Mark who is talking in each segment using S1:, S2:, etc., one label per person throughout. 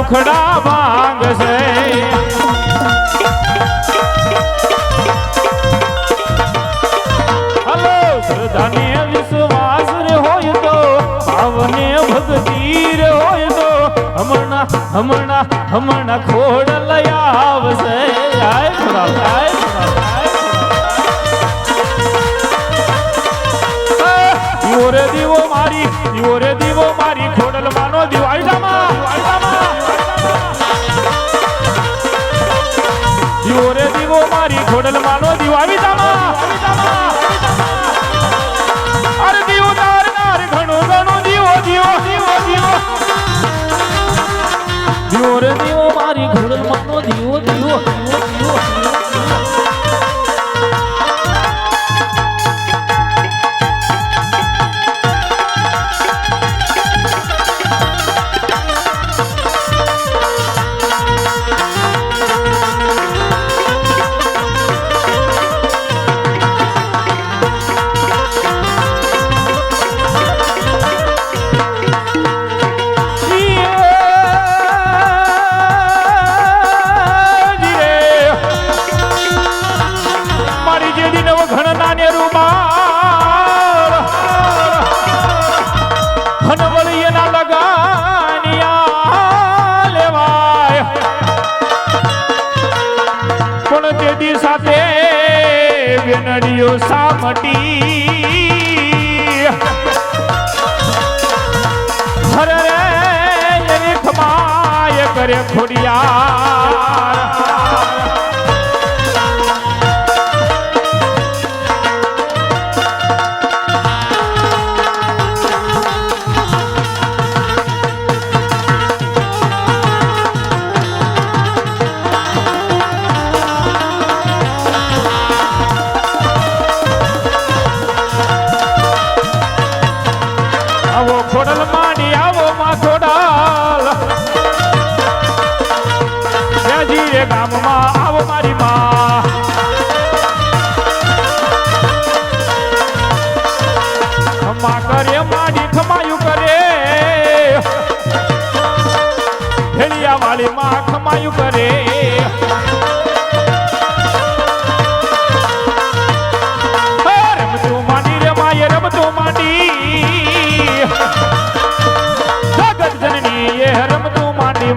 S1: દુખડા ભાંગશે hello શ્રદ્ધાને વિશ્વાસ રે હોય તો ભાવને ભક્તિ રે હોય તો હમણાં ખોડ લઈ આવશે આય ખોડા દીવો રે દીવો મારી ખોડલ માનો દીવો દીવો રે દીવો મારી ખોડલ માનો દીવો આવી અરે દીવો તાર ઘણો દીવો રે દીવો મારી ખોડલ માનો દીવો વેનડીઓ સામટી હરે રે ખમાય કરે ખોડિયાર ખોડલ માંડી આવો માં ખોડલ જ્યાંજી રે ગામમાં આવો મારી માં ખમા કરે માંડી ખમાયું કરે હેલિયા વાળી માં ખમાયું કરે રમતું માંડી રે માએ રમતું માંડી જગત જનની એ રમતું માંડી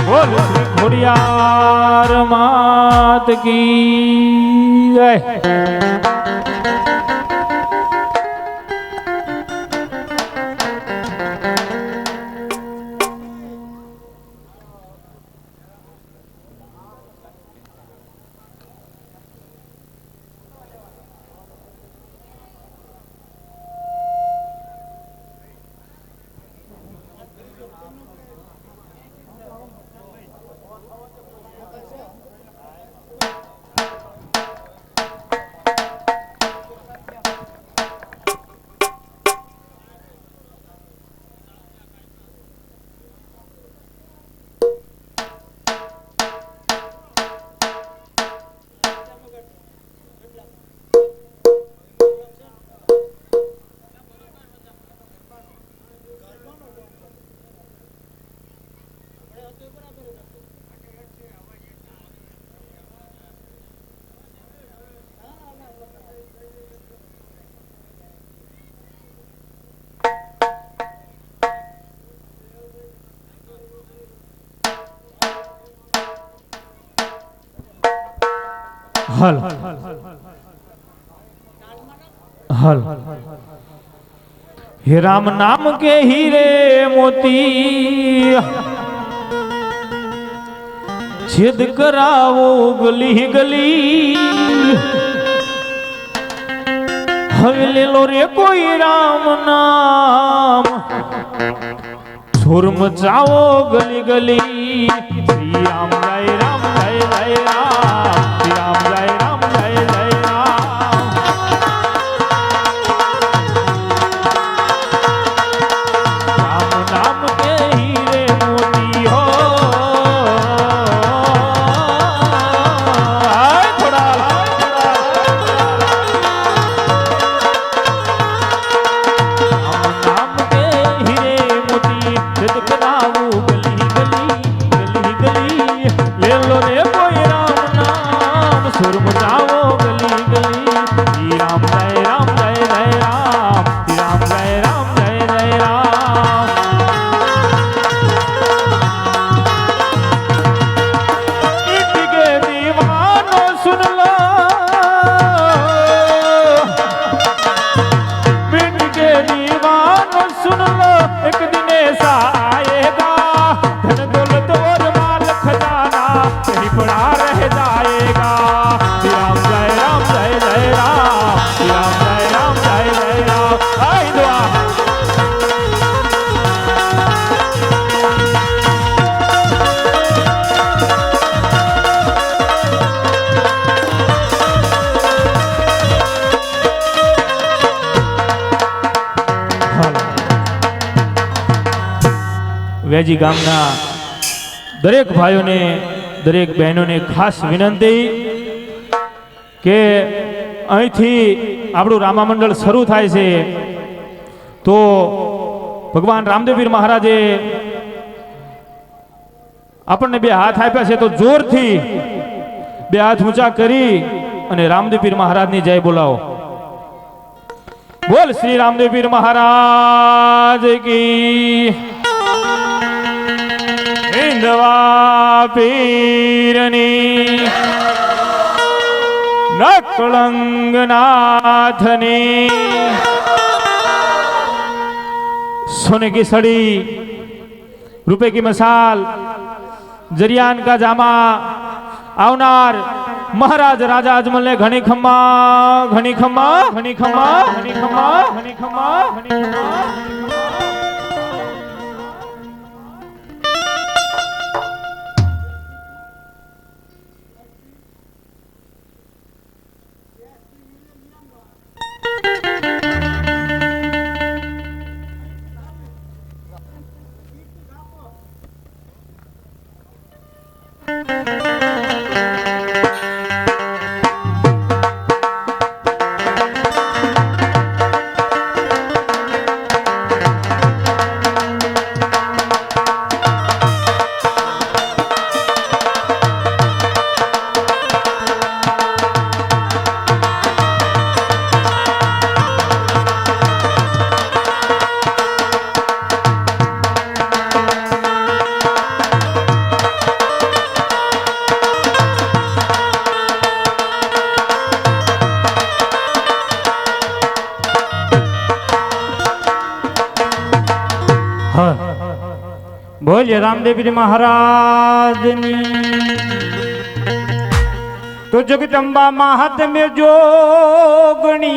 S1: બોલ શ્રી ખોડિયાર માત કી જય હલ હલ હે રામ નામ के हीरे मोती छेद करावो गली गली હવે લેલો રે કોઈ રામ નામ સુર મચાવો ગલી ગલી શ્રી રામ જય રામ જય જય રામ શ્રી રામ જય રામ જય જય રામ રામ નામ के हीरे मोती हो सुर मचाओ गली गली। श्री राम जय राम जय जय राम, श्री राम जय राम जय जय राम। इनके दीवानो सुन लो, इनके दीवानो सुन लो, एक दिन ऐसा आएगा धन दौलत और माल खजाना कहीं पड़ा रह जाएगा। श्री राम जय राम जय जय राम, श्री राम जय राम जय जय राम। आई दुआ વેજી ગામના દરેક ભાઈઓને દરેક બહેનોને ખાસ વિનંતી કે અહીંથી આપણું રામા મંડળ શરૂ થાય છે તો ભગવાન રામદેવપીર મહારાજે આપણને બે હાથ આપ્યા છે તો જોરથી બે હાથ ઊંચા કરી અને રામદેવપીર મહારાજની જય બોલાવો। બોલ શ્રી રામદેવપીર મહારાજ કી, हिंदवा पीरनी नकलंगनाथनी। सोने की सड़ी, रुपए की मसाल, जरियान का जामा आवनार महाराज राजा अजमल ने घनी खम्मा घनी खम्मा घनी खम्मा घनी खम्मा घनी खम्मा घनी खम्मा। बोलिए रामदेव महाराज तो जगदम्बा महत में जोगणी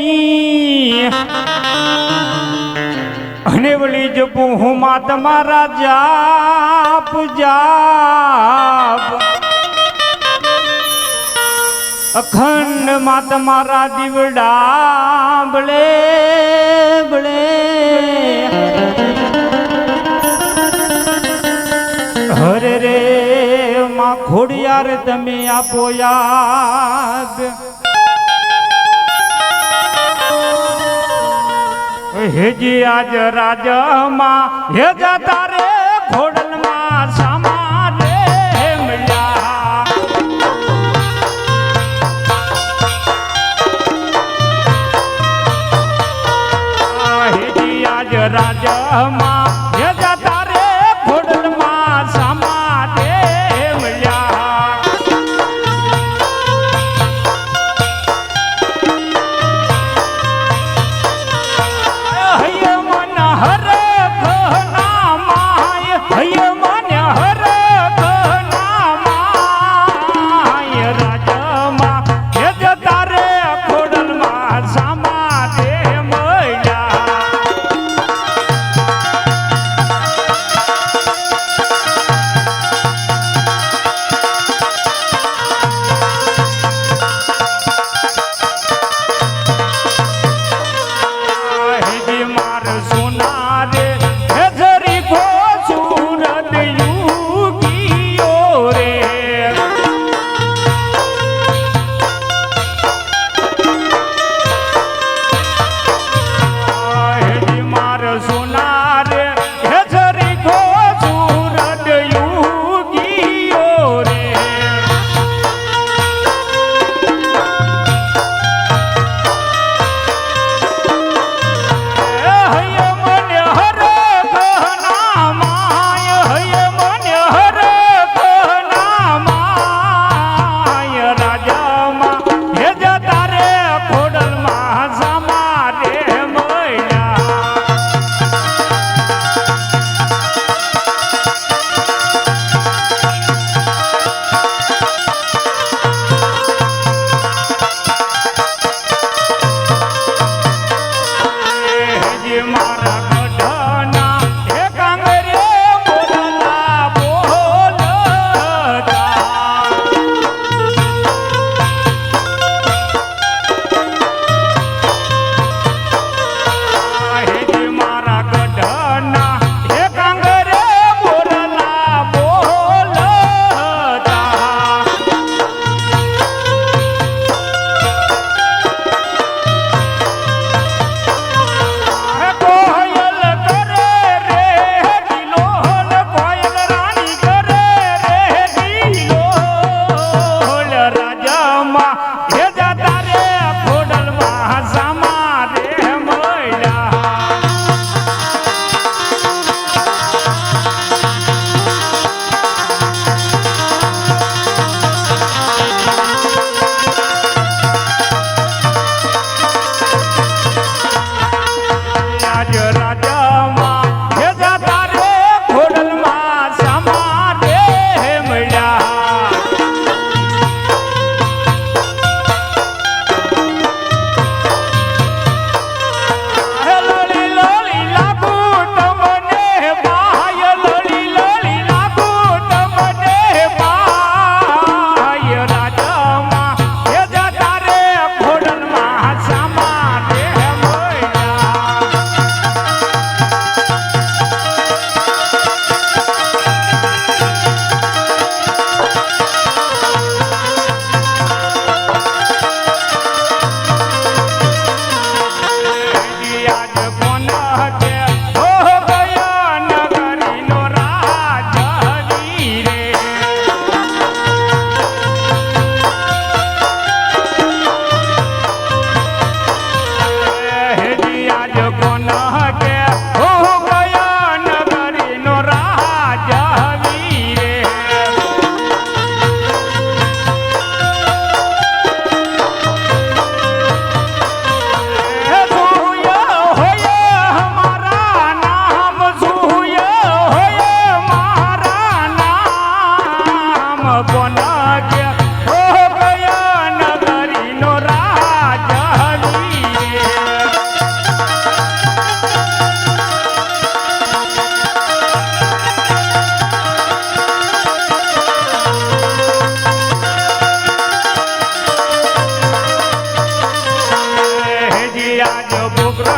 S1: अने वली जपू हूँ मात मारा जाप जाप अखंड मात मारा दिवड़ा बड़े बड़े हरे रे माँ खोड़ियार तमे आपो याद हे जी आज राजा माँ हे जाता रे घोड़ल माँ सामा रे मिला हे जी आज राजा माँ हे जाता रे घोड़ल माँ सामा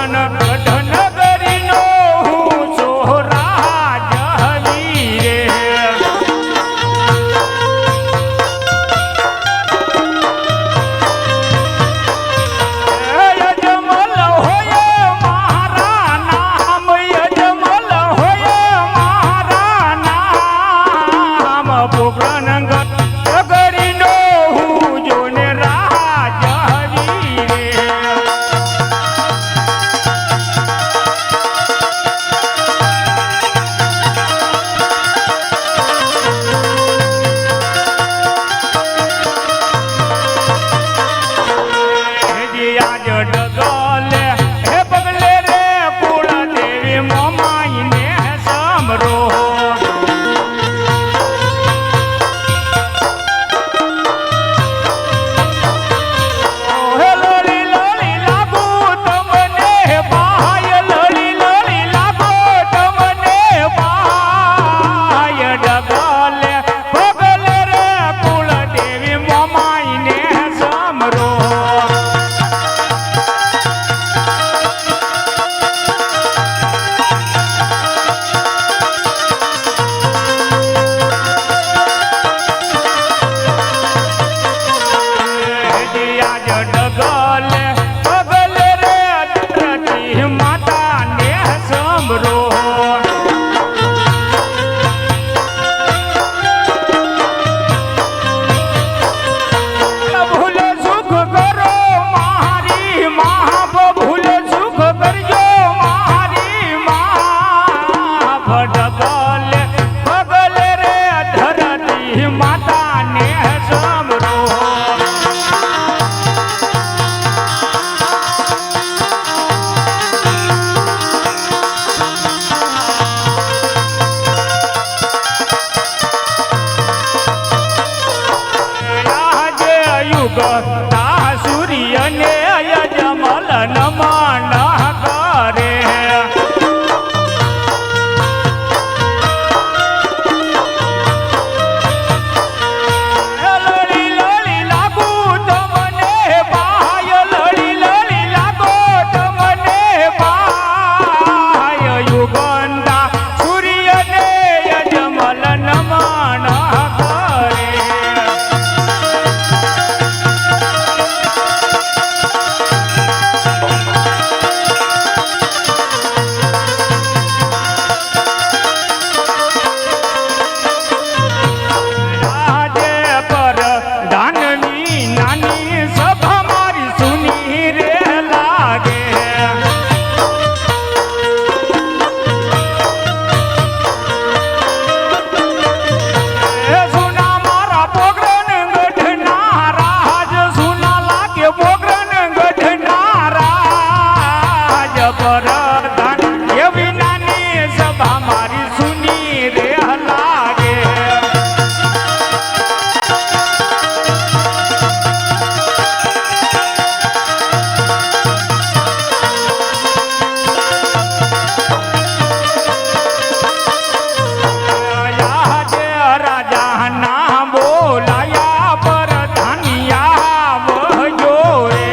S1: પોકરણ ગઢ નગરીનો હું સોહરા જહવી રે યજમલ હોય મારા નામ યજમલ હોય મારા નામ પોકરણ નગરીનો હું જોને રાજ હરી રે આજ ડગલે હે પગલે રે કુળ દેવી મોમાઈને સમરો હે લડી લડી લાગુ તમને ભાય લડી લડી લાગો તમને ભાય ડગલે પગલે રે કુળ દેવી મોમાઈને સમરો આજ ડગલે પગલે રે ધરતી માતાને સમરો ભૂલે સુખ કરો મારી મા ભૂલે સુખ કરજો મારી મા ડગલે પગલે રે ધરતી માતાને સમરો યુગ તા સૂર્યને યજમલ નમન કરે લડી લડી લાગુ તમને ભાય લડી લડી લાગો તમને ભાય યુગંતા સૂર્યને યજમલ નમન કરે રાજે પર દાનની નાની સભા મારી સુની રે લાગે સુના મારા પોગરણ ગઢના રાજ સુના લાગે પોગરણ ગઢના રાજ પર દાન એવી નાની સભા મારી સુની રે લાગે આજે રાજા ના બોલાયા પર ધનિયા વજો રે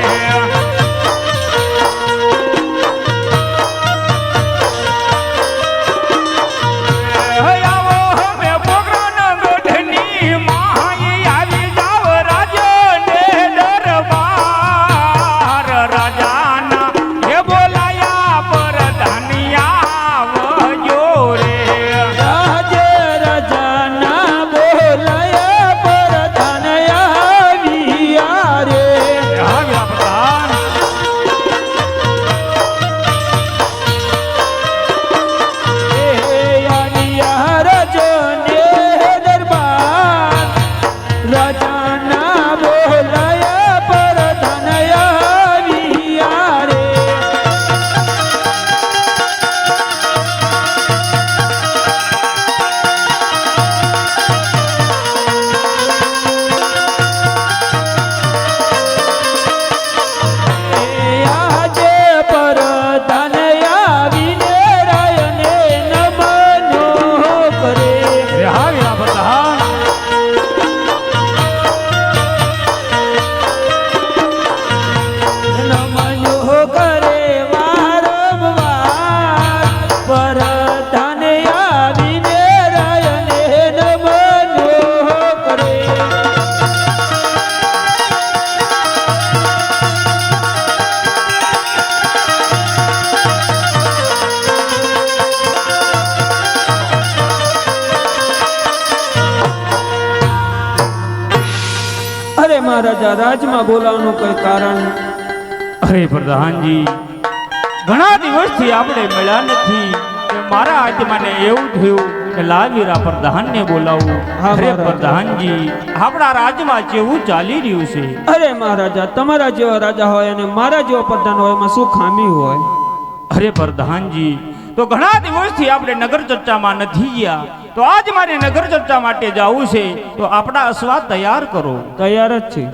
S2: મહારાજા રાજમાં બોલાવવાનું કઈ કારણ?
S1: અરે પ્રધાનજી, ઘણા દિવસથી આપણે મળ્યા નથી. મારા આત્માને એવું થયું કે લાવીરા પ્રધાનને બોલાવું.
S2: હા,
S1: અરે
S2: મહારાજા.
S1: પ્રધાનજી, આપણા રાજમાં કેવું ચાલી રહ્યું છે?
S2: અરે મહારાજા, તમારા જેવા રાજા હોય અને મારા જેવો પ્રધાન હોય એમાં શું ખામી હોય?
S1: અરે પ્રધાનજી, તો ઘણા દિવસથી આપણે નગર ચર્ચામાં નથી ગયા, તો આજ મારે નગર ચર્ચા માટે જવું છે. તો આપણા અશ્વા તૈયાર કરો.
S2: તૈયાર જ છે.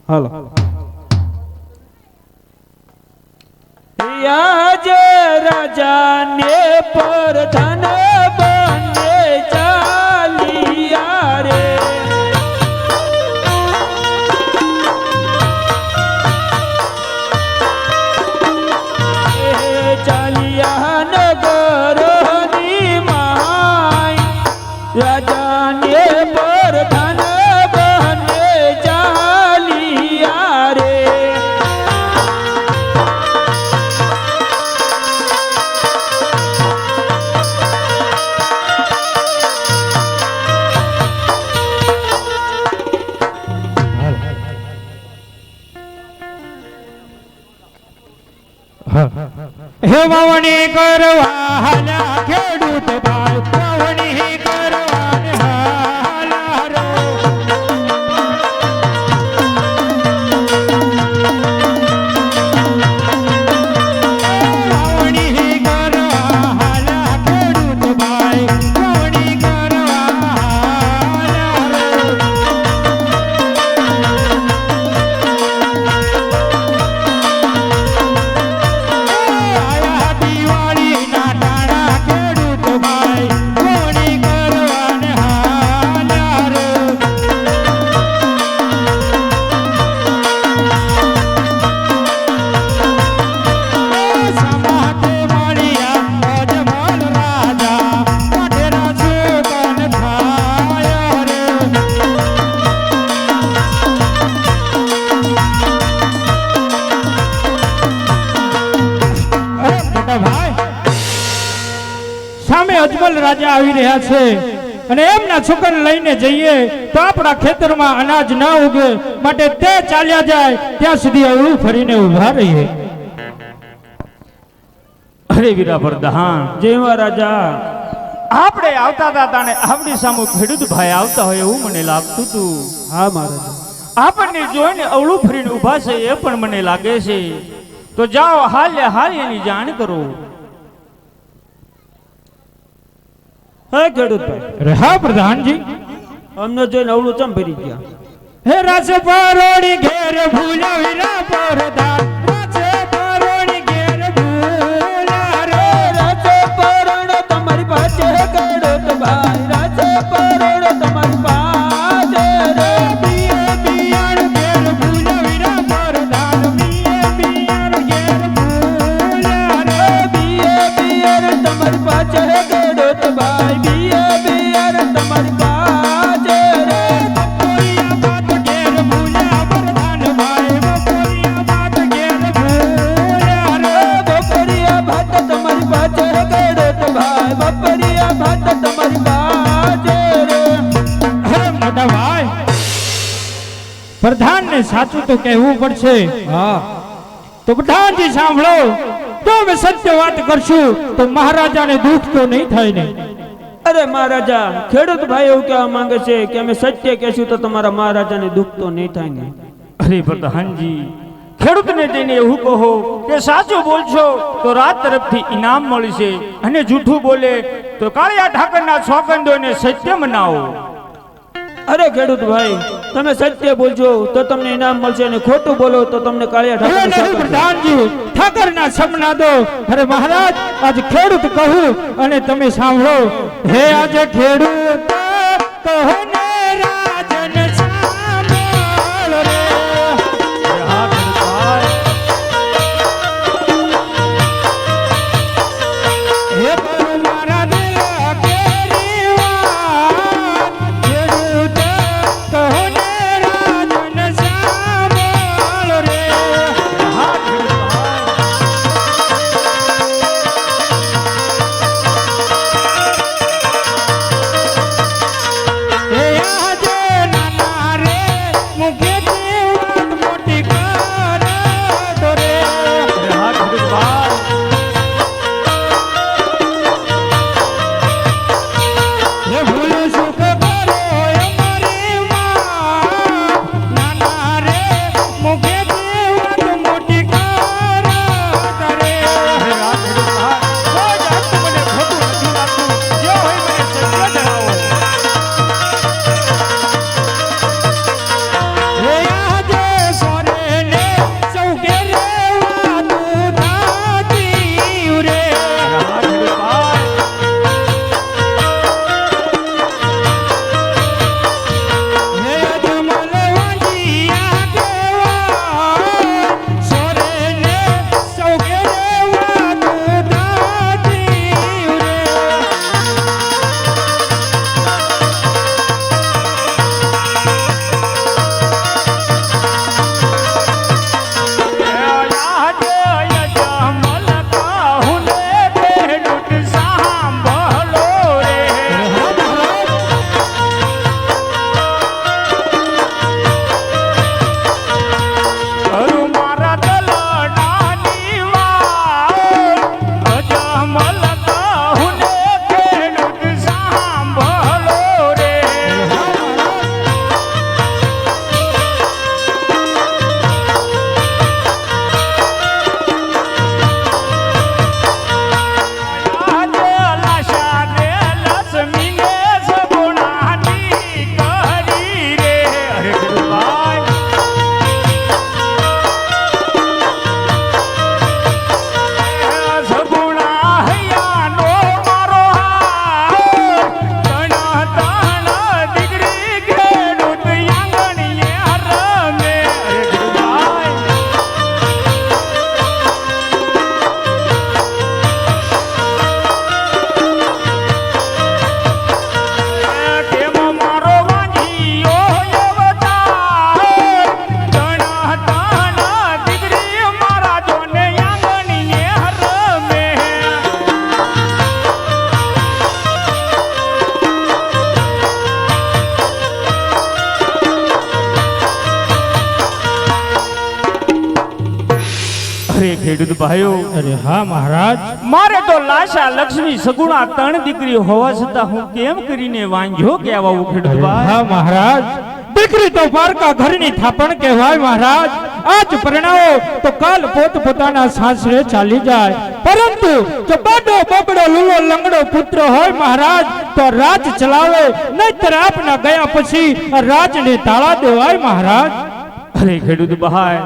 S2: હાલો. યાજ રાજાને પ્રધાન બને ચાલિયા રે. ચાલિયા નગરની માય રાજાને પ્રધાન બને ચાલિયા રે.
S1: હે વાવણી કરવા હાલા ખેડૂત ભાઈ, વાવણી કરવા ને હાલા રો. વાવણી કરવા હાલા ખેડૂત ભાઈ, વાવણી કરવા હાલા રો. આયા દિવાળીના ટાણા ખેડૂત ભાઈ, વાવણી કરવા ને હાલા રો. સમાતે મળ્યા અજમલ રાજા, કાઠેના સુકન થાય રે. અરે મોટા ભાઈ, સામે અજમલ રાજા આવી રહ્યા છે અને એમના છોકરાને લઈને જઈએ તો આપણા ખેતરમાં અનાજ ના ઉગે, માટે તે ચાલ્યા જાય ત્યાં સુધી અવળું ફરીને ઊભા રહીએ. અરે વીરા પ્રધાન,
S2: જય મહારાજા.
S1: આપણે આવતા હતા ને આપણી સામે ખેડૂત ભાઈ આવતા હોય એવું મને લાગતું હતું.
S2: હા મહારાજા.
S1: આપણને જોઈને અવળું ફરીને ઊભા છે એ પણ મને લાગે છે. તો જાઓ, હાલ એની જાણ કરો.
S2: હે ખેડૂતભાઈ,
S1: અરે હા પ્રધાનજી.
S2: અમને જોઈને અવળું ચમ ભરી ગયા?
S1: હે રાસ પરોડી ઘેર ભૂલા વીરા પ્રધાન, રાસ પરોડી ઘેર ભૂલા રે.
S2: રાજે પરણ તમારી પાસે ખેડૂતભાઈ, રાજે પરણ તમારી પાસે રે.
S1: બીએ બિયાણ ઘેર ભૂલા વીરા પ્રધાન, બીએ બિયાણ ઘેર ભૂલા રે.
S2: બીએ બિયર તમારી પાસે ખેડૂતભાઈ, બીએ બિયર તમારી પાસે રે.
S1: બપોરિયા બાત ઘેર ભૂલા પ્રધાન ભાઈ, બપોરિયા બાત ઘેર ભૂલા રે.
S2: બપોરિયા ભાત તમારી પાસે ખેડૂતભાઈ, બપોરિયા ભાત તમારી પાસે રે.
S1: અરે મોટા ભાઈ, પ્રધાનને સાચું તો કહેવું પડશે.
S2: હા.
S1: તો પ્રધાનજી સાંભળો, તો અમે સત્ય વાત કરશું તો મહારાજાને દુઃખ તો નહીં થાય ને.
S2: અરે મહારાજા, ખેડૂત ભાઈ એવું કહેવા માંગે છે કે અમે સત્ય કહેશું તો તમારા મહારાજાને દુઃખ તો નહીં થાય ને.
S1: અરે પ્રધાનજી, ખેડૂતને જઈને એવું કહો કે સાચું બોલશો તો રાત તરફથી ઇનામ મળશે, અને જૂઠું બોલે તો કાળિયા ઠાકરના સોગંદોને સત્ય મનાવો.
S2: અરે ખેડૂત ભાઈ, તમે સત્ય બોલજો તો તમને ઇનામ મળશે અને ખોટું બોલો તો તમને કાળિયા
S1: અરે
S2: ઠાકર
S1: નહીં પ્રધાનજી, ઠાકરના સપના દો. અરે મહારાજ, આજ ખેડૂત કહું અને તમે સાંભળો. હે આજે ખેડૂત કહો ને રાજન સાંભળ રે. હા ખેડૂત હે પણ મારા દિલ કેરી વાત, ખેડૂત કહો ને રાજન સાંભળ રે. હા ખેડૂત ખેડૂત ભાઈઓ,
S3: અરે હા મહારાજ,
S1: મારે તો લાશા લક્ષ્મી સગુણા ત્રણ દીકરી હોવા છતાં હું કેમ કરીને વાંઝ્યો કે આવા ખેડૂત ભાઈ?
S3: હા મહારાજ, દીકરી તો પારકા ઘરની થાપણ કહેવાય મહારાજ. આજ પરણાવો તો કાલ પોતપોતાના સાસરે ચાલી જાય, પરંતુ જો બાડો બબડો લૂલો લંગડો પુત્ર હોય મહારાજ તો રાજ ચલાવે, નહીતર આપના ગયા પછી રાજને તાળા દેવાય મહારાજ.
S1: અરે ખેડૂત ભાઈ,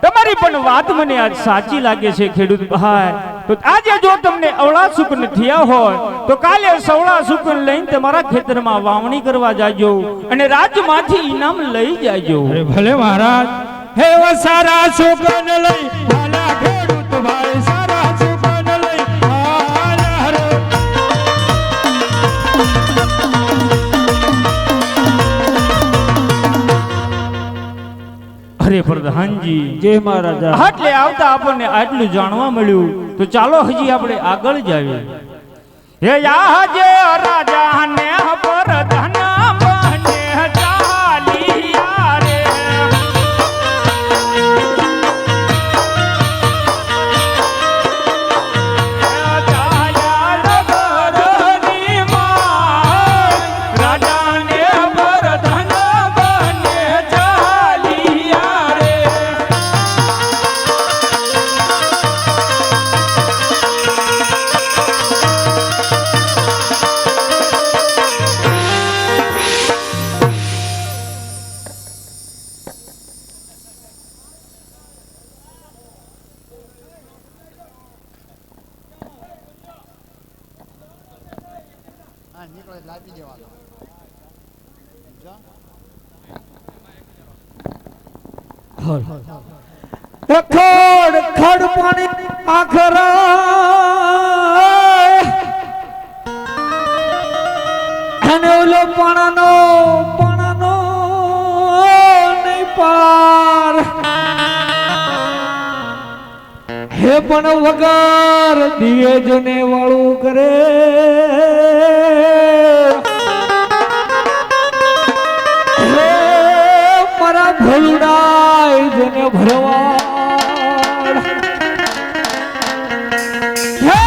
S1: તમારી પણ વાત મને આજ સાચી લાગે છે ખેડૂત ભાઈ. તો આજે જો તમને અવળા સુકન થયા હોય તો કાલે સવળા સુકન લઈને તમારા ખેતરમાં વાવણી કરવા જાજો અને રાજમાંથી ઇનામ લઈ જાજો.
S3: અરે ભલે મહારાજ. હે ઓ સારા સુકન લઈ હાલા ખેડૂત ભાઈ, સારા સુકન લઈ હાલા રે.
S1: અરે પ્રધાનજી,
S2: જય મહારાજા.
S1: આટલે આવતા આપણને આટલું જાણવા મળ્યું, તો ચાલો હજી આપણે આગળ જાવીએ. હે આજે રાજા ને પ્રધાન બને ચાલિયા રે. ચાલ્યા નગરની માં, રાજા ને પ્રધાન બને ચાલિયા રે.
S2: ખડ ખડ પાણી આખરા અને ઓલો પાણાનો નહીં પાર. હે પણ વગર દિવે જોને વાળું કરે, હે મારા ભલુડાય જોને ભરવાડ. હે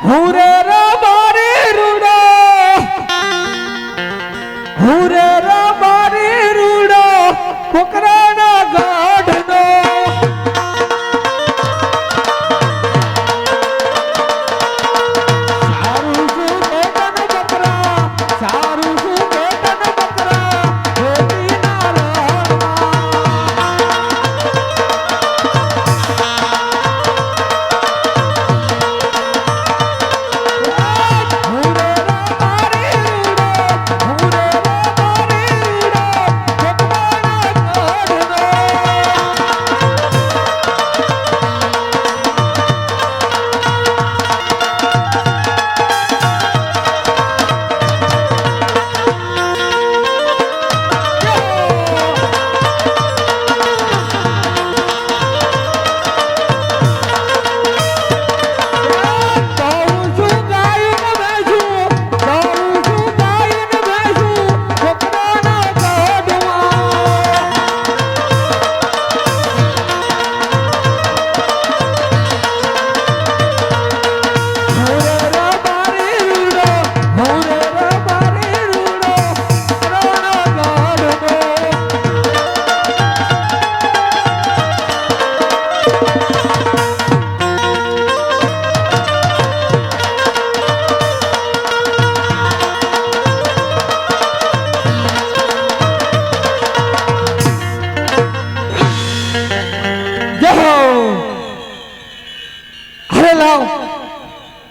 S2: હુરે રે મારી રૂડો, હુરે રે મારી રૂડો, કોકરાના ગાઢનો. સારું શું બેટન બકરા, સારું શું બેટન બકરા, ખેતીના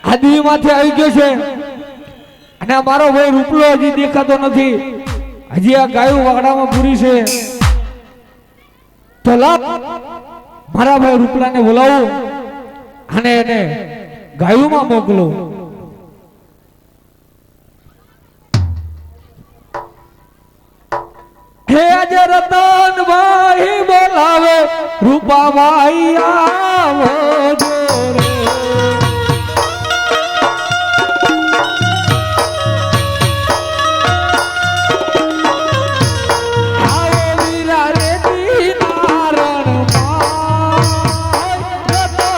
S2: આદિમાંથી આવી ગયો છે અને મારો ભાઈ રૂપલો હજી દેખાતો નથી. હજી આ ગાયું વાગડામાં પૂરી છે. તો લાવ મારા ભાઈ રૂપલાને બોલાવું અને એને ગાયુંમાં મોકલો. હે આજે રતનભાઈ બોલાવે, રૂપાભાઈ આવો જોરે. આવો વીરા રે દીનારણ માં, રતન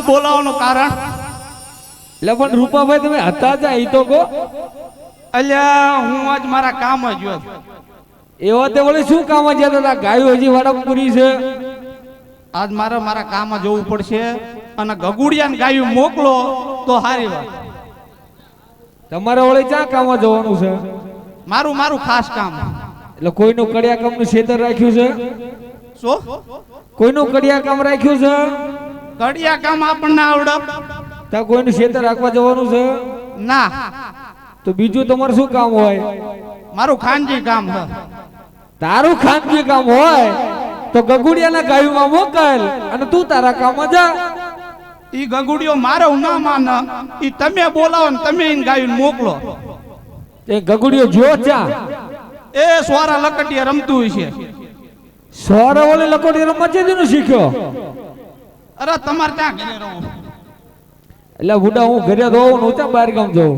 S4: બોલાવવાનું કારણ
S2: એટલે પણ રૂપાભાઈ તમે હતા જા ઈ તો કહો.
S4: અલ્યા હું આજ મારા કામ જ ગયો હતો.
S2: એવા તે વળી શું કામ જતા હતા? ગાયો હજી વાડા પૂરી છે.
S4: આજ મારા કામ જવું પડશે અને ગગુડિયાને ગાયું મોકલો તો સારી વાત.
S2: તમારે વળી ક્યાં કામ જવાનું છે?
S4: મારું ખાસ કામ.
S2: એટલે કોઈનું કડિયા કામનું છેતર રાખ્યું છે?
S4: શું
S2: કોઈનું કડિયા કામ રાખ્યું છે?
S4: કડિયા કામ આપણને આવડે?
S2: ત્યાં કોઈનું છેતર રાખવા જવાનું છે?
S4: ના.
S2: તો બીજું તમારે શું કામ હોય?
S4: મારું ખાનગી કામ છે.
S2: તારું ખાનગી કામ હોય તો ગગુડિયાના ગાયુંમાં મોકલ અને તું તારા કામમાં જા.
S4: ઈ ગગુડિયો મારો ના માન, ઈ તમે બોલાવો ને તમે એને ગાયું મોકલો.
S2: એ ગગુડિયો જો ચા
S4: એ સોરા લકટિયા રમતું હોય છે.
S2: સોરા ઓલે લકોડી રમવા ચેદીનું શીખ્યો?
S4: અરે તમારે ત્યાં ઘરે રહું.
S2: એટલે બુડા હું ઘરે રહું ને ચા બહાર ગામ જઉં.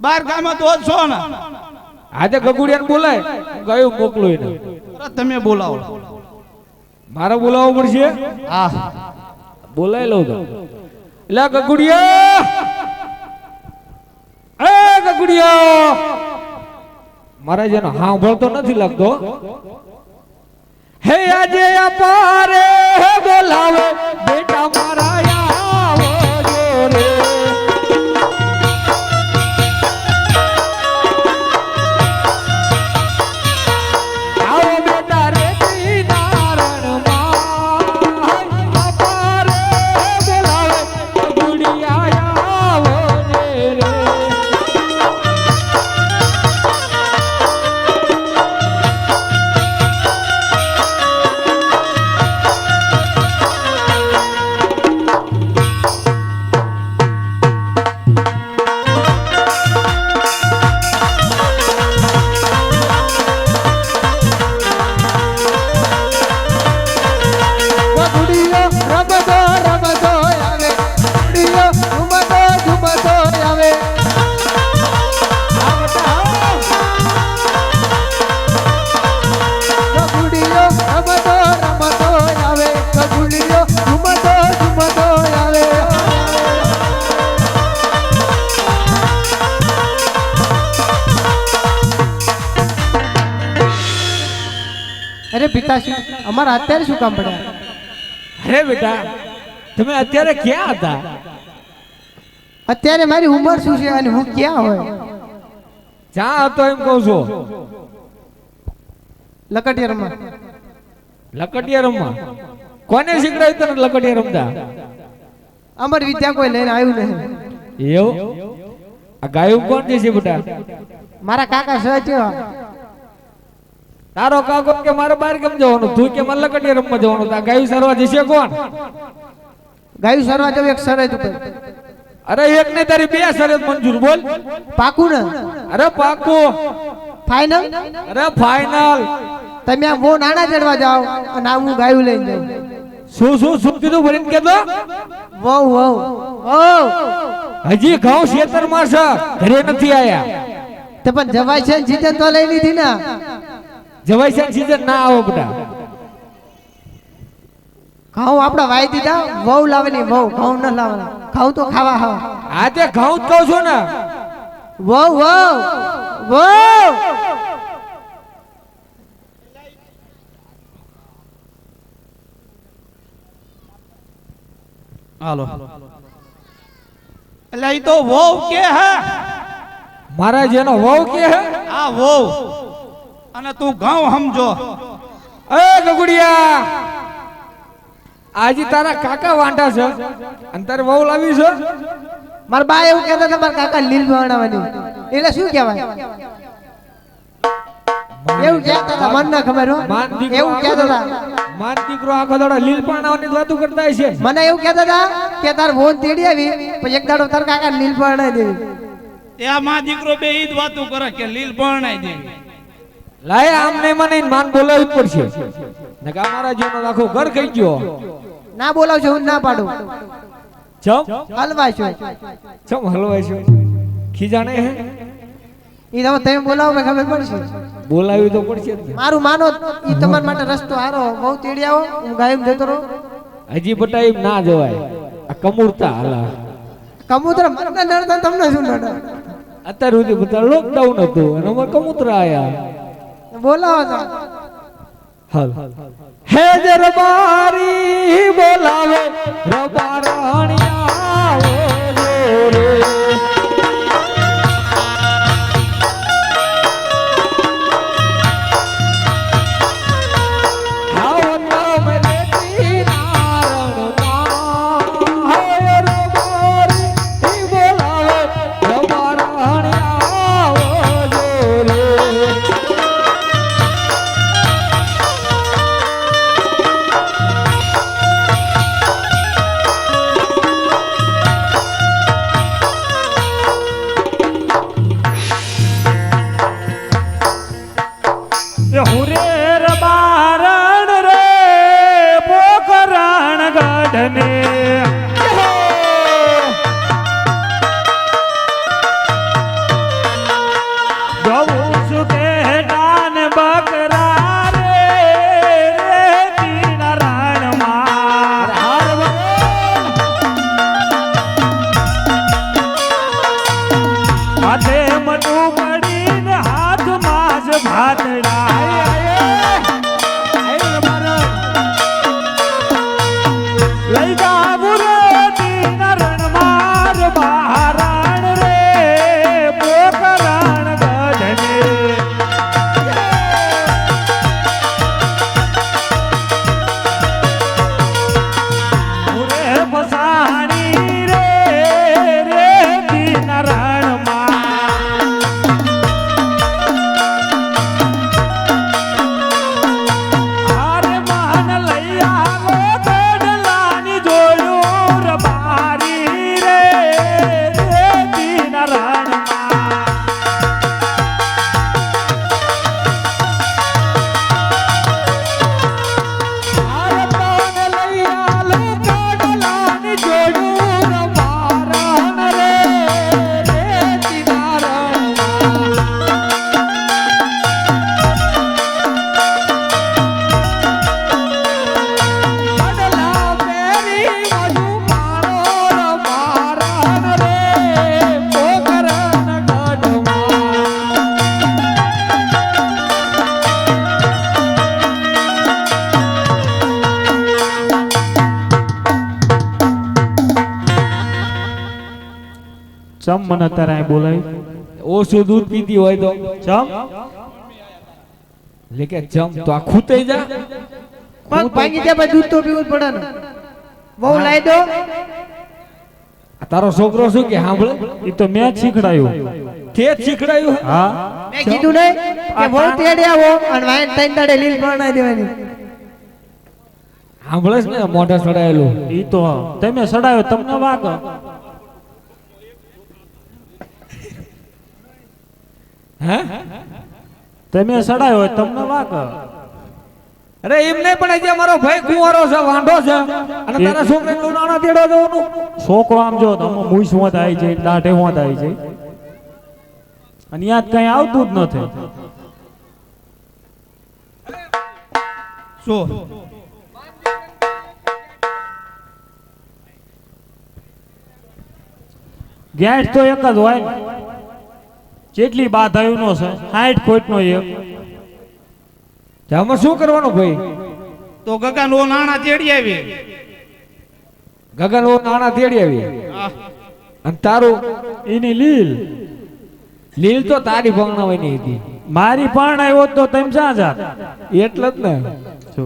S4: બહાર ગામે તો જ છો ને.
S2: આજે ગગુડિયાને બોલાય, ગાયું મોકલો એને.
S4: અરે તમે બોલાવો.
S2: મારે બોલાવવું પડશે?
S4: હા
S2: બોલાય લઉં તો. એટલે ગગુડિયા, એ ગગુડિયા, મારા જેનો સાંભળતો નથી લાગતો. હે આજે અપારે બોલાવે બેટા મારા આવો રે. આવો બેટા રે નારણમાં અપારે બોલાવે ગુડિયા આવો રે.
S5: અરે પિતાશ્રી, અમારા અત્યારે શું કામ પડ્યા?
S2: અરે બેટા, તમે અત્યારે ક્યાં હતા?
S5: અત્યારે મારી ઉંમર શું છે અને હું ક્યાં હોય?
S2: જ્યાં હતો એમ કહું છું.
S5: લકટિયા રમવા.
S2: લકટિયા રમવા? કોને શીખડાવ્યું તને લકટિયા રમતા?
S5: અમારી વિદ્યા કોઈ લઈને આવ્યું નહીં.
S2: એવું? આ ગાયું કોણ છે બેટા?
S5: મારા કાકા સહજ
S2: તારો કાકો કે મારે બહાર કેમ જવાનું, તું કે મારે લકટિયા રમવા જવાનું. આ ગાયું સરવા જશે કોણ?
S5: ગાયું સરવા જવું એક શરત ઉપર.
S2: અરે એક ને તારી બે શરત મંજૂર. બોલ.
S5: પાકું ને?
S2: અરે પાકું.
S5: ફાઈનલ?
S2: અરે ફાઈનલ.
S5: તમે આ બહુ નાના ચડવા જાઓ અને આ હું ગાયું લઈને જાઉં.
S2: શું શું શું કીધું ભરીને કેતો?
S5: વહુ વહુ વહુ.
S2: હજી ઘઉં ખેતરમાં છે, ઘરે નથી આયા.
S5: તે પણ જવાય છે ને જીતન તો લઈ લીધી ને.
S2: જવાય છે સીઝન ના આવો બેટા.
S5: ઘઉં આપડા વાઈ દીધા, વહુ લાવવાની વહુ, ઘઉં ન લાવવાના. ઘઉં તો ખાવા ખાવા.
S2: આ તે ઘઉં જ કહું છું ને.
S5: વહુ વહુ વહુ.
S4: હાલો. એટલે ઈ તો વહુ કે હે.
S2: મારા જેનો વહુ કે હે?
S4: આ વહુ. અને તું ઘઉં સમજો.
S2: એ ગગુડિયા, આજે તારા કાકા વાંઢા છે અને તારે વહુ લાવી છે?
S5: મારા બા એવું કહેતા હતા મારા કાકા લીલ ભણાવવાની. એટલે શું કહેવાય? એવું કહેતા હતા, મને ના ખબર હો. એવું કહેતા હતા.
S2: માન દીકરો આખો દાડો લીલ પાણાવાની વાતો કરતા છે.
S5: મને એવું કહેતા હતા કે તાર વહુ તેડી આવી પછી એક દાડો તાર કાકા લીલ ભણાવી દેવી.
S4: ત્યાં માં દીકરો બે ઈ જ વાતો કરે કે લીલ પરણાઈ દે.
S2: લાય આમને મને માન બોલાવવું પડશે. નકા મારા જેનો આખો ઘર ખાઈ ગયો.
S5: ના બોલાવજો, હું ના પાડું.
S2: ચમ
S5: હલવાય છો.
S2: ચમ હલવાય છે? ખીજાણે હે?
S5: ઈ તમે બોલાવો મને ખબર પડશે.
S2: બોલાવી તો પડશે જ ને.
S5: મારું માનો ઈ તમારા માટે રસ્તો હારો. બહુ તેડી આવો, હું ગાયમ જતો રહું.
S2: હજી બટા એમ ના જવાય. કમુરતા હાલા
S5: કબૂતર મને નડતા તમને શું નડે
S2: અત્યાર સુધી બધા લોકડાઉન હતું અને અમારે કમુતરા આયા
S5: બોલાવો તો
S2: હાલ હે દરબારી બોલાવે રબારાણિયા આવો રે
S1: હુરે રબારણ રે પોકરણ ગઢને ગૌ સુકે ડાન બકરા રે રેતી રણમાં હાથે મટુ પડીને હાથમાં જ ભાતડા લઈ જાવું રે તીન રણમાર બહારણ રે પોકરણ ગઢને ઉરે ફસાણી રે તીન રણમાં હારે માન લઈ આવો ગઢલાની જોયું રબારી રે તીન રણમાં ચમ મને અત્યારે અહીં બોલાય
S2: ઓછું દૂધ પીતી હોય તો
S1: ચમ
S2: લેકે જમ તો આ ખૂતે જા
S5: પગ ભાંગી જાય પછી દૂધ તો પીવું જ પડે ને બહુ લાઈ દો
S2: આ તારો છોકરો શું કે સાંભળે
S1: એ તો મેં જ શીખડાયું
S2: તે જ શીખડાયું
S1: હા
S5: મેં કીધું નહીં કે બહુ તેડી આવો અને વાઈન ત્રણ દાડે લીલ બનાવી દેવાની
S2: સાંભળે છે ને મોઢા સડાયેલું
S1: એ તો તમે સડાયો તમને વાગ
S2: હે
S1: તમે સડાયો હોય તમને વાગ
S2: અરે એમ નહીં પણ હજી મારો ભાઈ કુંવારો છે વાંઢો છે અને તારા છોકરાને તું નાના તેડો જવાનું
S1: છોકરો આમ જો તમે મૂછ હોત આવી જાય દાઢે હોત આવી જાય અને યાદ કઈ આવતું જ નથી
S4: શું
S1: ગેટ તો એક જ હોય ને. જેટલી બાધાયુનો છે 60 કોઈનો એક
S2: આમાં શું કરવાનું ભાઈ
S4: તો ગગન ઓ નાણા તેડી આવી
S2: ગગન ઓ નાણા તેડી આવી
S4: આહ,
S2: અને તારું
S1: એની લીલ
S2: લીલ તો તારી ભંગણાવાની હતી
S1: મારી પણ આવ્યો તો તેમ શા જાત
S2: એટલે જ ને
S1: જો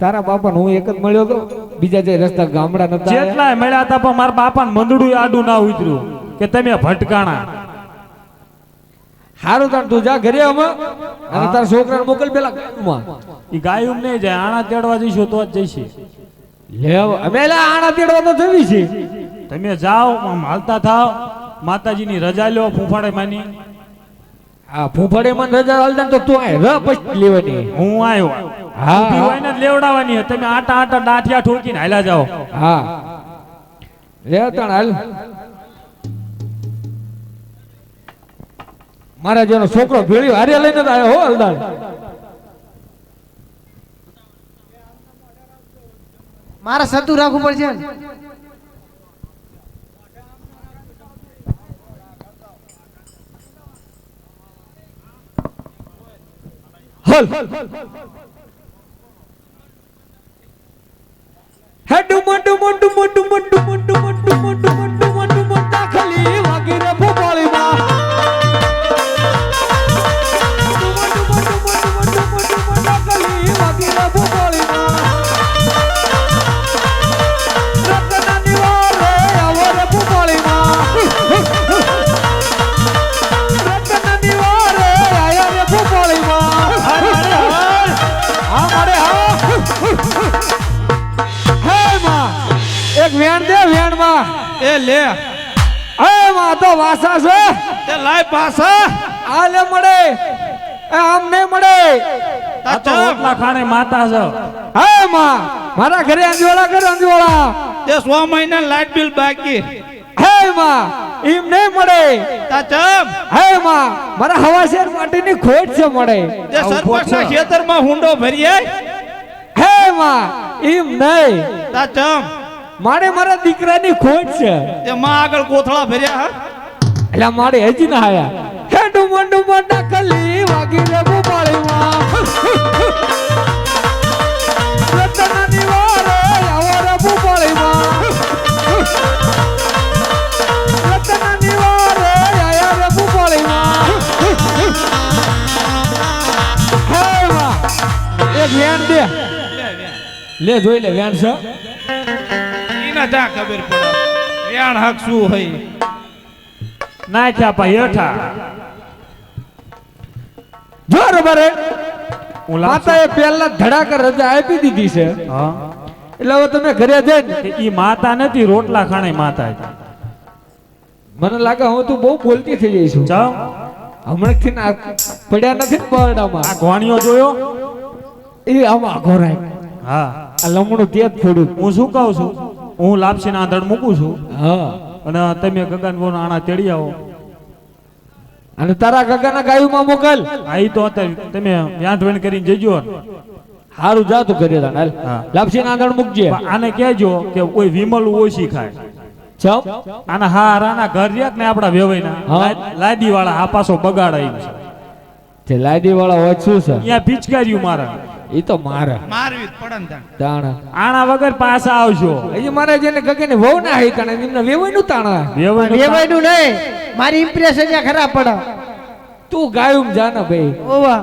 S2: તારા બાપા હું એક જ મળ્યો તો બીજા જે રસ્તા ગામડા નતા આયા.
S1: જેટલાય મળ્યા હતા પણ મારા બાપાને મંદડું આડું ના ઉતર્યું કે તમે ભટકાણા
S2: હારું તાર તું જા ઘરે અમે અને તારા છોકરાને મોકલ પેલા ગામમાં
S1: એ ગાયું નહીં જાય આણા તેડવા જઈશું તો જ જઈશે
S2: લેવ અમે લા આણા તેડવા તો જવી છે
S1: તમે જાઓ આમ હાલતા થાવ માતાજીની રજા લ્યો ફૂફાડે માની
S2: આ ફૂફાડે મને રજા હાલતા તો તું આય ર પછી લેવાની
S1: હું આવ્યો
S2: હા,
S1: ઊભી
S2: હા.
S1: હોય ને જ લેવડાવવાની છે. તમે આટા આટા ડાઠિયા ઠોકીને હાલ્યા જાઓ
S2: હા લે તાણ હાલ મારા જેનો છોકરો ભેળ્યો હારે લઈને જ આવ્યો હો હલદાર
S5: મારે સતું રાખવું પડશે ને
S2: હલ હે duomo duomo duomo duomo duomo duomo duomo duomo duomo duomo દાખલી વાગી રે ભોપાળીમાં duomo duomo duomo duomo duomo duomo દાખલી વાગી રે ભોપાળીમાં રતનાની વારે આવો રે ભોપાળીમાં રતનાની વારે આયા રે ભોપાળીમાં હા મારે હા એક વેણ દે વેણ માં
S4: એ લે
S2: એ માં તો વાસા છે
S4: તે લાય પાછા
S2: આ લે મળે એ આમ નહીં મળે
S1: આ તો રોટલા ખાણે માતા છે
S2: હે માં મારા ઘરે અંજવાળા કર અંજવાળા
S4: તે 6 મહિના લાઈટ બિલ બાકી
S2: હે માં એમ નહીં મળે
S4: તા ચમ
S2: હે માં મારા હવાશેર માટેની ખોટ છે મળે
S4: તે સરપંચના ખેતરમાં હુંડો ભરીએ
S2: હે માં એમ નહીં
S4: તા ચમ
S2: મારે મારા દીકરાની ખોટ છે
S4: તે માં આગળ કોથળા ભર્યા હા
S2: એટલે મારે હજી ના આયા હે ડુમો ડુમો ડાકલી વાગી રે ભોપાળીમાં રતનાની વારે આવો રે ભોપાળીમાં રતનાની વારે આયા રે ભોપાળીમાં હે વાહ એક વેણ દે લે જોઈ લે વેણ છે
S4: ઈના જા ખબર પડે વ્યાણ હક શું હોય
S1: નાખ્યા પા હેઠા
S2: જો રબરે
S1: હું લાવશું.
S2: માતાએ પહેલા ધડાકા રજા આપી દીધી છે
S1: હા
S2: એટલે હવે તમે ઘરે જઈને
S1: ઈ માતા નથી રોટલા ખાણે માતા છે.
S2: મને લાગે હું તું બહુ બોલતી થઈ જઈશું
S1: જાઓ
S2: હમણાંથી ના પડ્યા નથી ને બરડામાં
S1: આ ઘોણીઓ જોયો
S2: એ આમાં ઘોરાય
S1: હા
S2: આ લમણું ત્યાં જ થોડું
S1: હું શું કહું છું હું લાપસી ના આંધણ મૂકું છું
S2: હા
S1: અને તમે ગગન બોન આણા તેડી આવો
S2: અને તારા કાકાના ગાયુમાં મોકલ
S1: આ ઈ તો અત્યારે તમે વ્યાંઠ કરીને જજો ને.
S2: હારું જા તું ઘરે તાણ હાલ
S1: હા.
S2: લાપસી ના આંધણ મૂકજે
S1: પણ આને કહેજો કે કોઈ વિમલ ઓછી ખાય
S2: ચમ
S1: આના હારાના ઘર રહ્યા ને આપડા વેવાઈના
S2: હા.
S1: લાદી વાળા આ પાછો બગાડાય છે
S2: તે લાદી વાળા હોય શું છે
S1: અહીંયા પિચકાર્યું મારા
S2: એ તો મારે
S4: મારવી જ પડે ને તાણ.
S2: તાણા
S1: આણા વગર પાછા આવજો
S2: હજી મારે જેને ગગને વહુ ના હઈ તાણે એમને વેવાઈ નું તાણા
S1: વેવાઈનું
S5: વેવાયનું નહીં મારી ઇમ્પ્રેશન જ્યાં ખરાબ પડે
S2: તું ગાયું જા ને ભાઈ
S5: ઓવા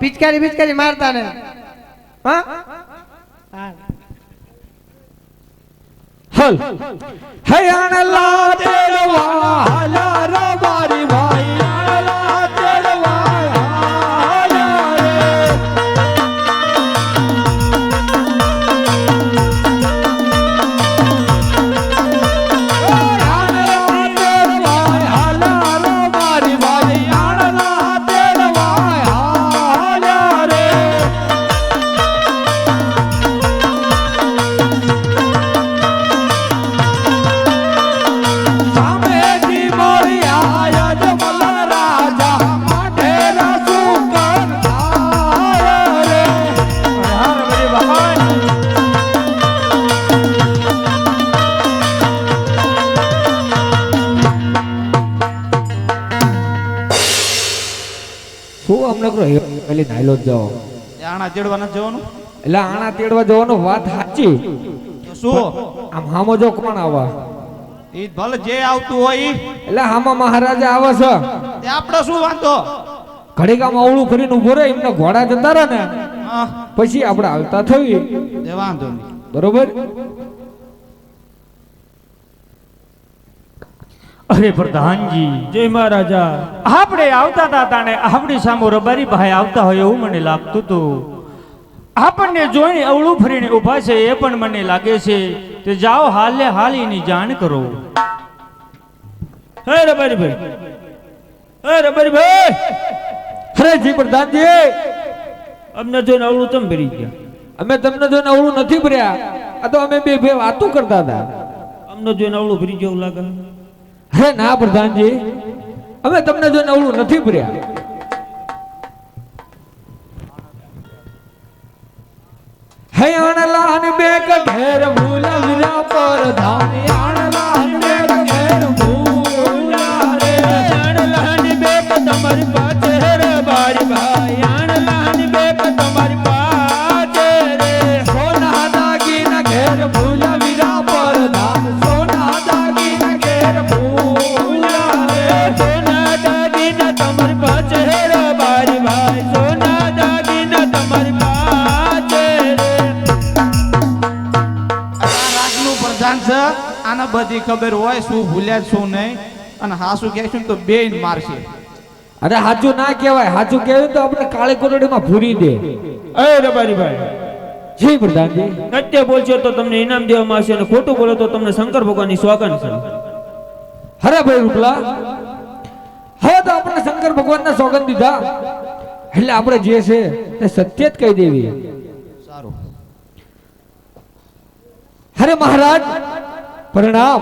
S5: પિચકારી પિચકારી મારતા ને હા
S2: હલ હયાણલા તેડવા હાલા રે મારી ભાઈ હયાણલા તેડવા હાલા રે હયાણલા તેડવા હાલા રે મારી ભાઈ હયાણલા તેડવા હાલા રે સામેથી મોરી આયા જમલા રાજા માઢેરા સુકર થાય રે
S1: હાર બધી બાપા.
S2: શું અમને કરો પેલી નાયલો જ જાઓ
S4: તે આણા ચડવા નથી જવાનું
S2: એટલે આણા તેડવા જવાનું વાત સાચી
S4: તો શું
S2: આમ હામો જો કોણ આવા
S4: ઈ ભલે જે આવતું હોય ઈ.
S2: એટલે હામા મહારાજા આવે છે
S4: તે આપણે શું વાંધો
S2: ઘડીકામાં અવળું કરીને ઉભો રહે એમને ઘોડા જતા રહે ને
S4: હા
S2: પછી આપણે આવતા થવી
S4: તે વાંધો નહીં
S2: બરોબર
S1: અરે પ્રધાનજી
S3: જય મહારાજા
S1: આપણે આવતા હતા તાણે આપણી સામે રબારી ભાઈ આવતા હોય એવું મને લાગતું હતું. આપણને જોઈને અવળું ફરીને ઊભા છે એ પણ મને લાગે છે તે જાઓ હાલે હાલીની જાણ કરો.
S3: હે રબારી ભાઈ હે રબારી ભાઈ
S2: અરે જી પ્રધાનજી
S3: અમને જોઈને અવળું તમ ભરી ગયા
S2: અમે તમને જોઈને અવળું નથી ભર્યા આ તો અમે બે વાતો કરતા હતા
S3: અમને જોઈને અવળું ભરી જેવું લાગે
S2: અરે ના પ્રધાનજી અમે તમને જોઈને અવળું નથી ભર્યા હયાણલા ને બે ઘેર ભૂલા વિરા પર ધાની આણલા ને બે ઘેર ભૂલા રે
S3: આણલાની બેક તમારી પાછે રે બારી ભાઈ આણલાની બેક
S4: આને બધી ખબર હોય શું ભૂલ્યા શું નહીં અને હાસુ કહેશું તો બેન મારશે.
S2: અરે હાચું ના કહેવાય, હાચું કહેવાય તો આપણે કાળી કોટડીમાં ભૂરી દે.
S1: એ રબારીભાઈ,
S2: જી પ્રધાનજી.
S1: સત્ય બોલશો તો તમને ઇનામ દેવામાં આવશે અને ખોટું બોલો તો તમને શંકર ભગવાનની સોગંદ છે.
S2: અરે ભાઈ રૂપલા, હવે તો આપણે શંકર ભગવાનના સોગંદ દીધા એટલે આપણે જે છે તે સત્ય જ કહી દેવી.
S4: સારું.
S2: અરે મહારાજ પ્રણામ.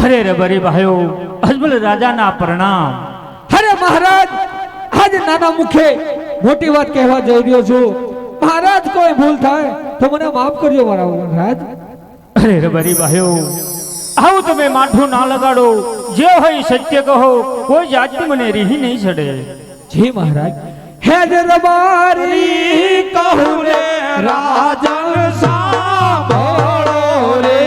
S1: અરે રબારી ભાઈઓ, અજમલ રાજાના પ્રણામ.
S2: અરે મહારાજ, આજ નાના મુખે મોટી વાત કહેવા જઈ રહ્યો છું. મહારાજ કોઈ ભૂલ થાય તો મને માફ કરજો મારા મહારાજ.
S1: અરે રબારી ભાઈઓ, આવું તમે માઠું ના લગાડો. જે હોય સત્ય કહો, કોઈ જાતિ મને રીહી નહીં છડે.
S2: જી મહારાજ. હે દરબારી કહું રે રાજન સાંભળો રે.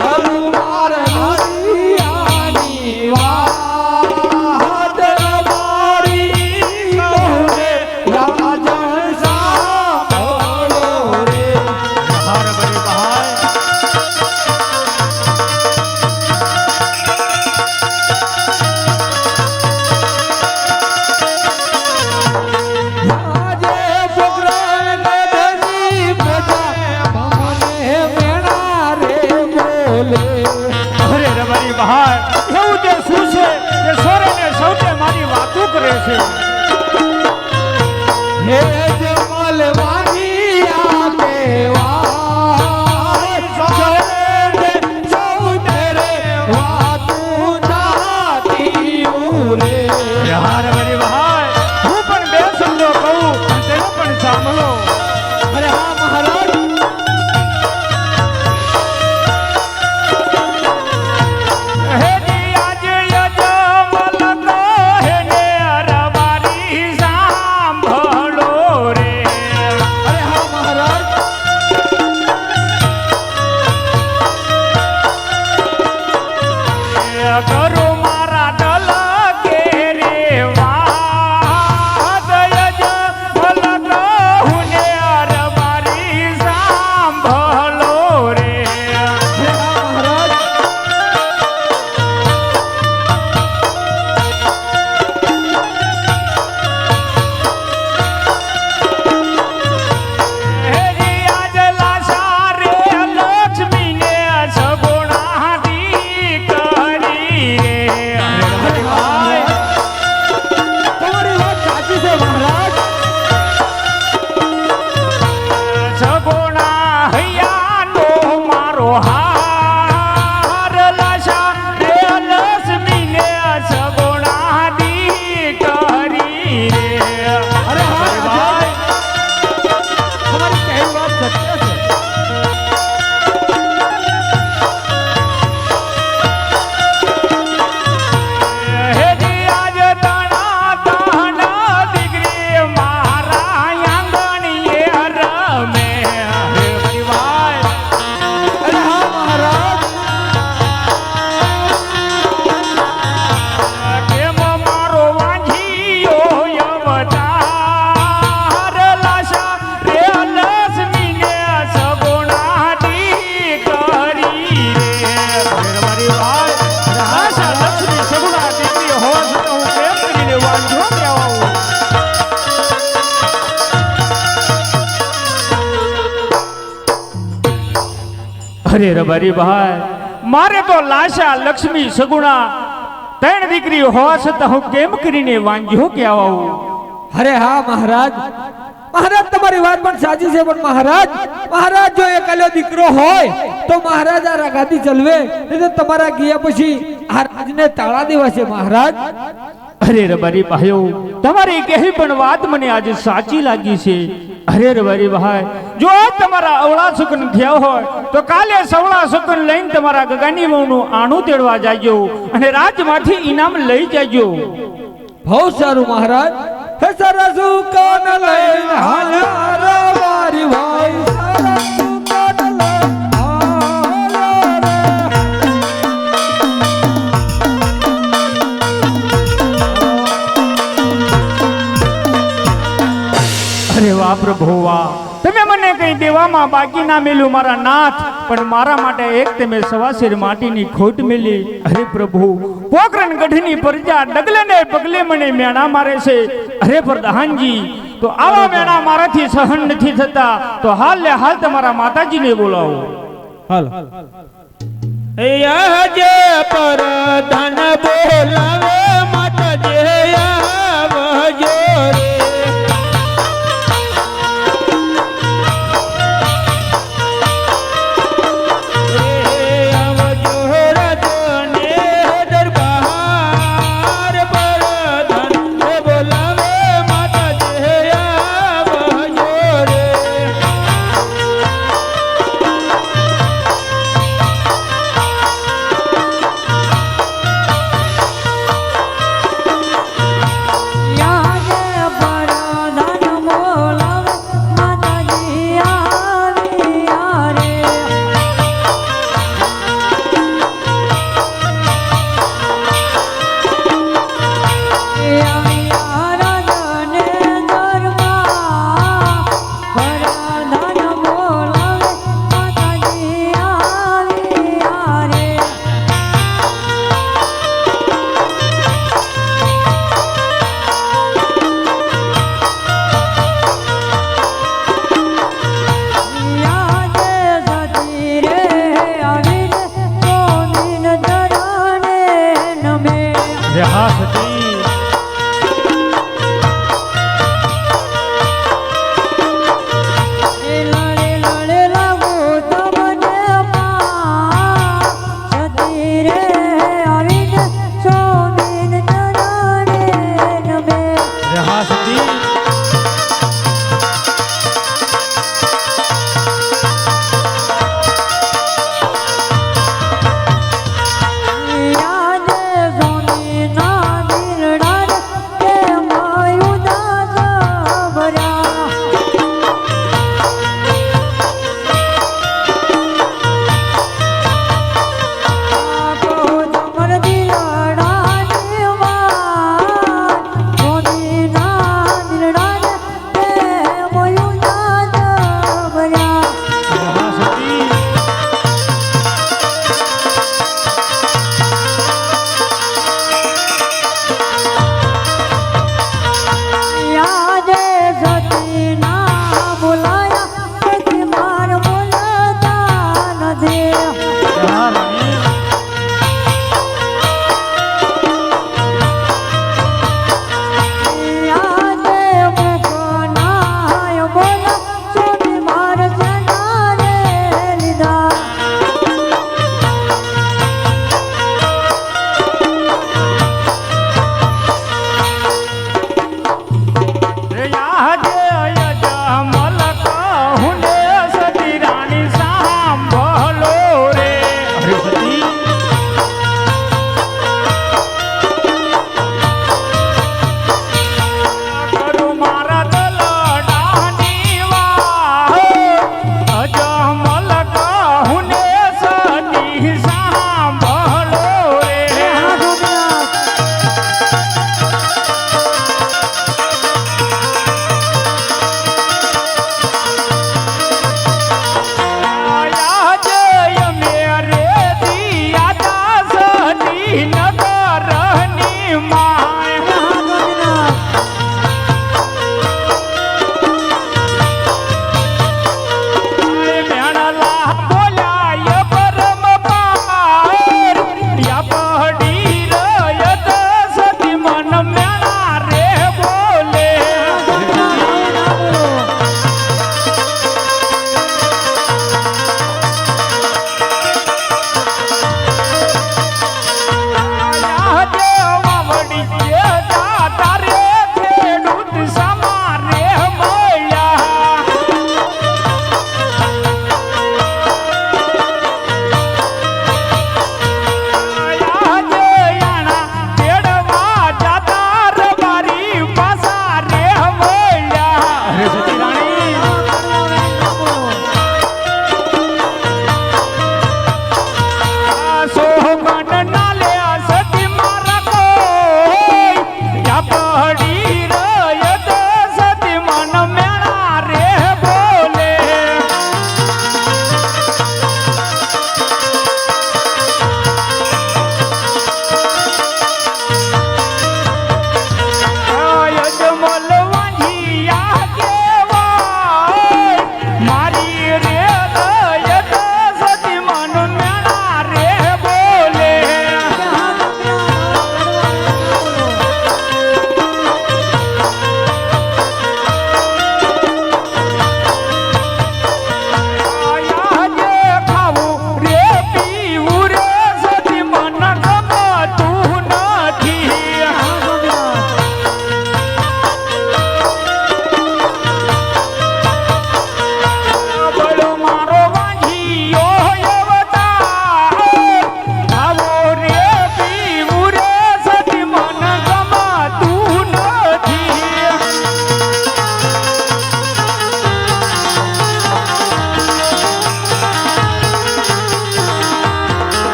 S2: તલવાર હરિયાની વાત દરબારી કહું રે રાજન સાંભળો રે.
S1: હા રબારી ભાઈ,
S2: આજે પ્રોગ્રામ ગઢની પ્રજા મને મેણા રે બોલે.
S1: અરે રબારી ભાઈ, એવું તે શું છે કે સોરે ને સૌતે મારી વાતો કરે છે.
S2: હે જમલ વાગિયા કેવાય સૌને સૌને રે વાતું જાતિયું રે.
S1: હા રબારી ભાઈ, હું પણ બે શબ્દો કહું અને તેનો પણ સાંભળો.
S2: અરે હા મહારાજ.
S1: હે જી આજે યજમલ કહે ને રબારી સાંભળો રે.
S2: અરે હા મહારાજ.
S1: કરો મારા દલ કે રે વાત યજમલ કહું ને રબારી સાંભળો રે.
S2: અરે હા મહારાજ.
S1: હેરી આજ લાશા રે લક્ષ્મીને સગુણા દીકરી રે.
S2: અરે હા મહારાજ. તમારી વાત સાચી છે મહારાજ.
S1: સગુણા હૈયાનો મારો હાર લાશા રે લક્ષ્મીને સગુણા દીકરી રે.
S2: અરે હા
S1: ભાઈ,
S2: તમારી કહેલી વાત સત્ય છે.
S1: હેજી આજ તણા તણા દીકરી મારા આંગણીએ રમે. હે ભાઈ,
S2: અરે હા મહારાજ.
S1: કેમ મારો વાંઢિયો અવતાર લાશા રે લક્ષ્મીને સગુણા દીકરી રે. મારી ભાઈ, લાશા લક્ષ્મી સગુણા દીકરી હોવા છતાં હું કેમ કરીને વાંઢો કહેવાઉં? અરે રબારી ભાઈ, મારે તો લાશા લક્ષ્મી સગુણા ત્રણ દીકરી હોવા છતાં હું કેમ કરીને વાંગ્યો કે આવું?
S2: અરે હા મહારાજ. મહારાજ તમારી વાત પણ સાચી છે, પણ મહારાજ મહારાજ જો એકલો દીકરો હોય તો મહારાજ આ ગાદી ચલવે, નહીં તો તમારા ગયા પછી આ રાજને તાળા દેવા છે મહારાજ.
S1: અરે રબારી ભાઈઓ, તમારી કહેવી પણ વાત મને આજે સાચી લાગી છે. અરે રબારી ભાઈ, જો આજ તમારા અવળા સુકન થયા હોય તો કાલે સવળા સુકન લઈને તમારા ગગાની વહુનું આણું તેડવા જાજો અને રાજમાંથી ઇનામ લઈ જાજો.
S2: બહુ સારું મહારાજ. હે સરસુ કોન લઈને હાલ રે વારી ભાઈ. સરસુ કોન લઈને હાલ રે.
S3: અરે વાહ પ્રભુ વાહ, તમે મને કઈ દેવામાં બાકી ના મેલ્યું મારા નાથ, પણ મારા માટે એક તમે સવાસીર માટીની ખોટ મેલી. અરે પ્રભુ, પોકરણ ગઢની પ્રજા ડગલે ને પગલે મને મેણા મારે છે. અરે પ્રધાનજી, તો આવા મેણા મારાથી સહન નથી થતા, તો હાલ ને હાલ તમારા માતાજીને બોલાવો.
S2: હાલ
S3: આજે પ્રધાન બોલાવે માતાજી આવજો રે.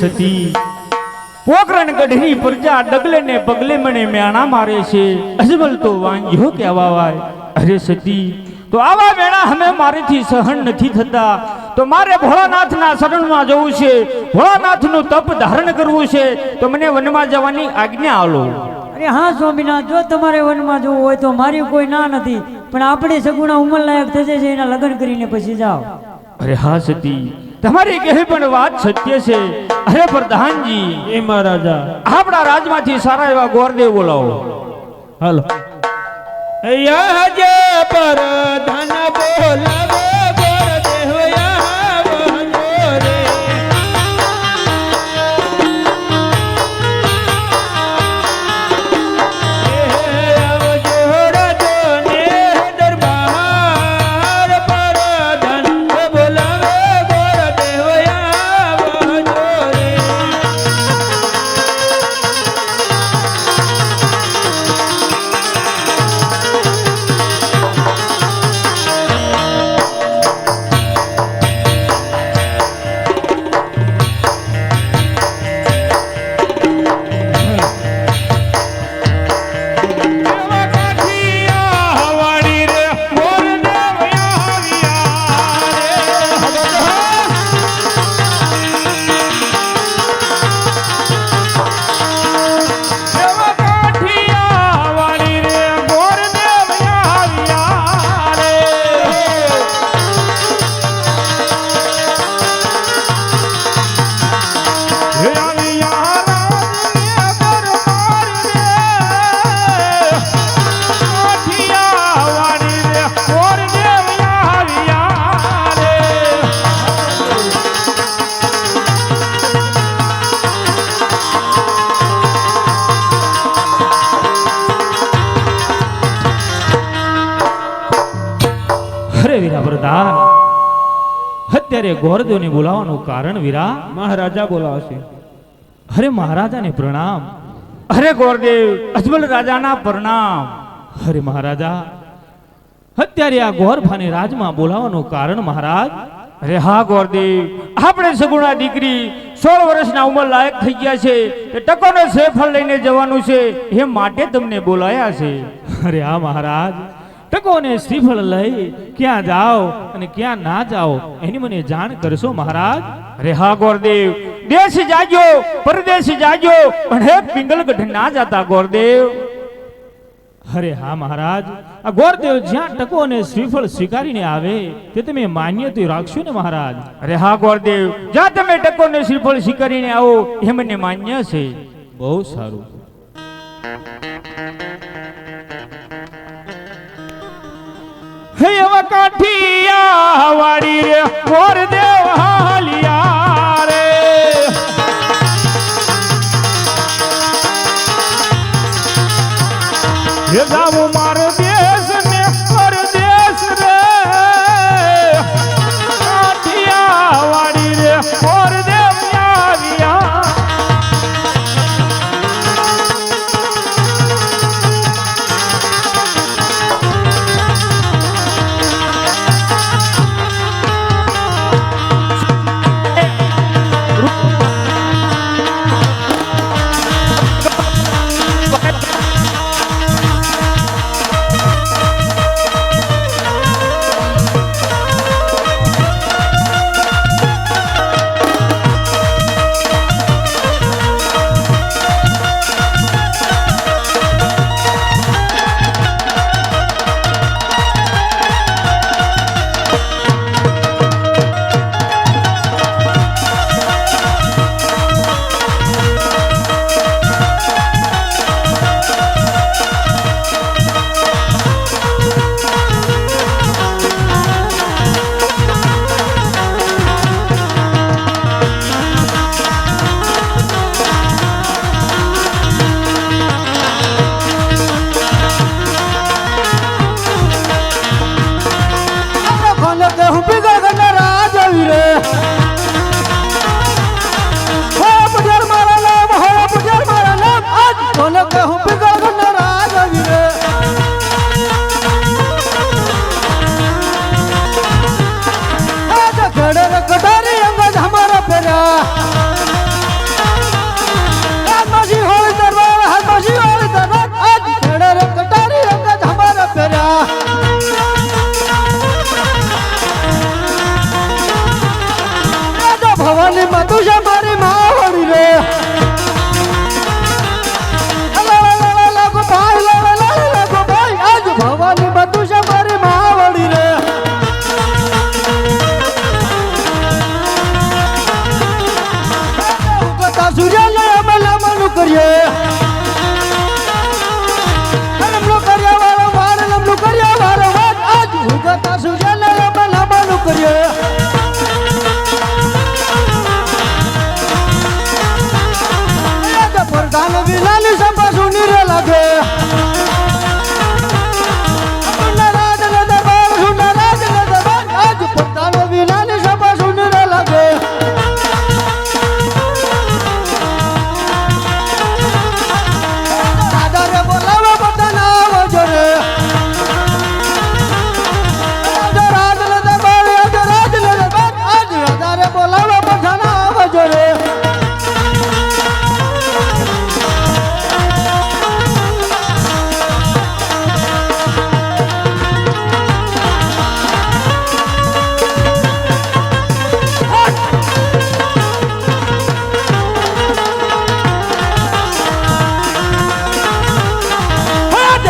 S1: સતી પોકરણ ગઢની પ્રજા ડગલે ને પગલે મને મેણા મારે છે અજમલ તો વાંગ્યો કહેવાય. અરે સતી તો આવા મેણા અમે મારેથી સહન નથી થતા. તો મારે ભોળાનાથના શરણમાં જવું છે, ભોળાનાથનું તપ ધારણ કરવું છે. તો મને વનમાં જવાની આજ્ઞા આલો.
S6: અરે હા સ્વામિનાથ, જો તમારે વનમાં જવું હોય તો મારી કોઈ ના નથી, પણ આપણે સગુણા ઉંમરલાયક થશે છે, એના લગ્ન કરીને પછી જાઓ.
S1: અરે હા સતી, તમારી કહે પણ વાત સત્ય છે. અરે પ્રધાનજી,
S3: એ મહારાજા
S1: આપણા રાજમાંથી સારા એવા ગોરદેવ બોલાવો.
S3: હાલો. યજે પર ધન બોલાવો ગોરદેવ આવજો રે. આવજો રાજો ને દરબાર પર ધન બોલાવો ગોરદેવ આવજો રે.
S1: અરે વીરા પ્રધાન, અત્યારે ગોરદેવને બોલાવવાનું કારણ વીરા?
S3: મહારાજા બોલાવશે.
S1: અરે મહારાજાને પ્રણામ. અરે ગોરદેવ, અજમલ રાજાના પ્રણામ. અરે મહારાજા, અત્યારે આ ગોરફાને રાજમાં બોલાવવાનું કારણ મહારાજ? અરે હા ગોરદેવ, આપણે સગુણા દીકરી 16 વર્ષના ઉંમર લાયક થઈ ગયા છે, તે ટકોને શ્રીફળ લઈને જવાનું છે, એ માટે તમને બોલાયા છે. અરે હા મહારાજ, ટકોને શ્રીફળ લઈ ક્યાં જાઓ અને ક્યાં ના જાઓ એની મને જાણ કરશો મહારાજ? અરે હા ગોરદેવ, દેશ જાજો પરદેશ જાજો પણ હે પિંગલગઢ ના જાતા ગોરદેવ. અરે હા મહારાજ, આ ગોરદેવ જ્યાં ટકો અને શ્રીફળ સ્વીકારીને આવે તે તમે માન્યતા રાખશો ને મહારાજ? અરે હા ગોરદેવ, જ્યાં તમે ટકો અને શ્રીફળ સ્વીકારીને આવો એ મને માન્ય છે. બહુ સારું. હે એવા કાઠિયા વાડી રે ગોરદેવ હાલિયા રે. હે જાવું મારો દેશ ને પરદેશ રે, કાઠિયા વાડી રે ગોરદેવ આવ્યા.
S2: સૂર્યાને અમે લાંબાનું કરીએ લમણું કર્યા વારંવાર લમણું કર્યા વારંવાર આજ ઉગતા સૂર્યાને અમે લાંબાનું કરીએ પ્રધાન વિલાની સભા સુની રે લાગે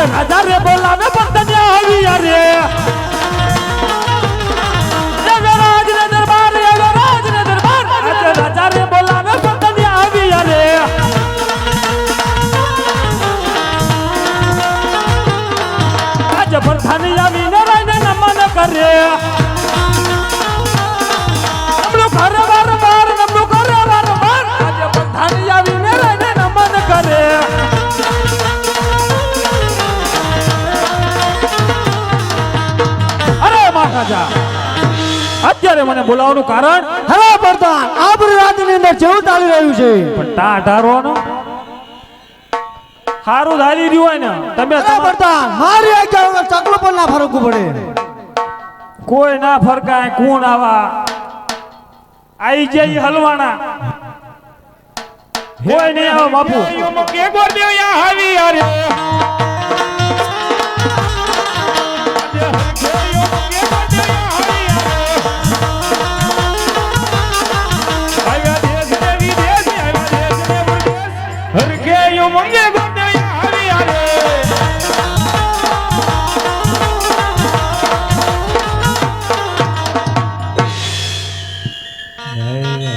S1: રાજા બોલાવે પંતને આવી રે રાજ ને દરબાર રાજા રે બોલાવે પંતને આવી રે આજ પ્રધાની આવીને રહીને નમન કરે નમલું કરે વારંવાર નમલું કરે વારંવાર આજ પ્રધાની આવીને રહીને નમન કરે રાજા અત્યારે મને બોલાવવાનું કારણ
S2: હવે પ્રધાન આપણી રાજની અંદર જેવું ચાલી રહ્યું છે
S1: પણ તા ઢારવાનો હારું ધારી રહ્યું હોય ને તમે
S2: પ્રધાન મારી આજ્ઞા વગર ચકલો પણ ના ફરકવું પડે
S1: કોઈ ના ફરકાય કોણ આવા આઈ જાય હલવાણા કોઈ નહીં આવે બાપુ
S3: કે ગોરદેવ યા આવી યાર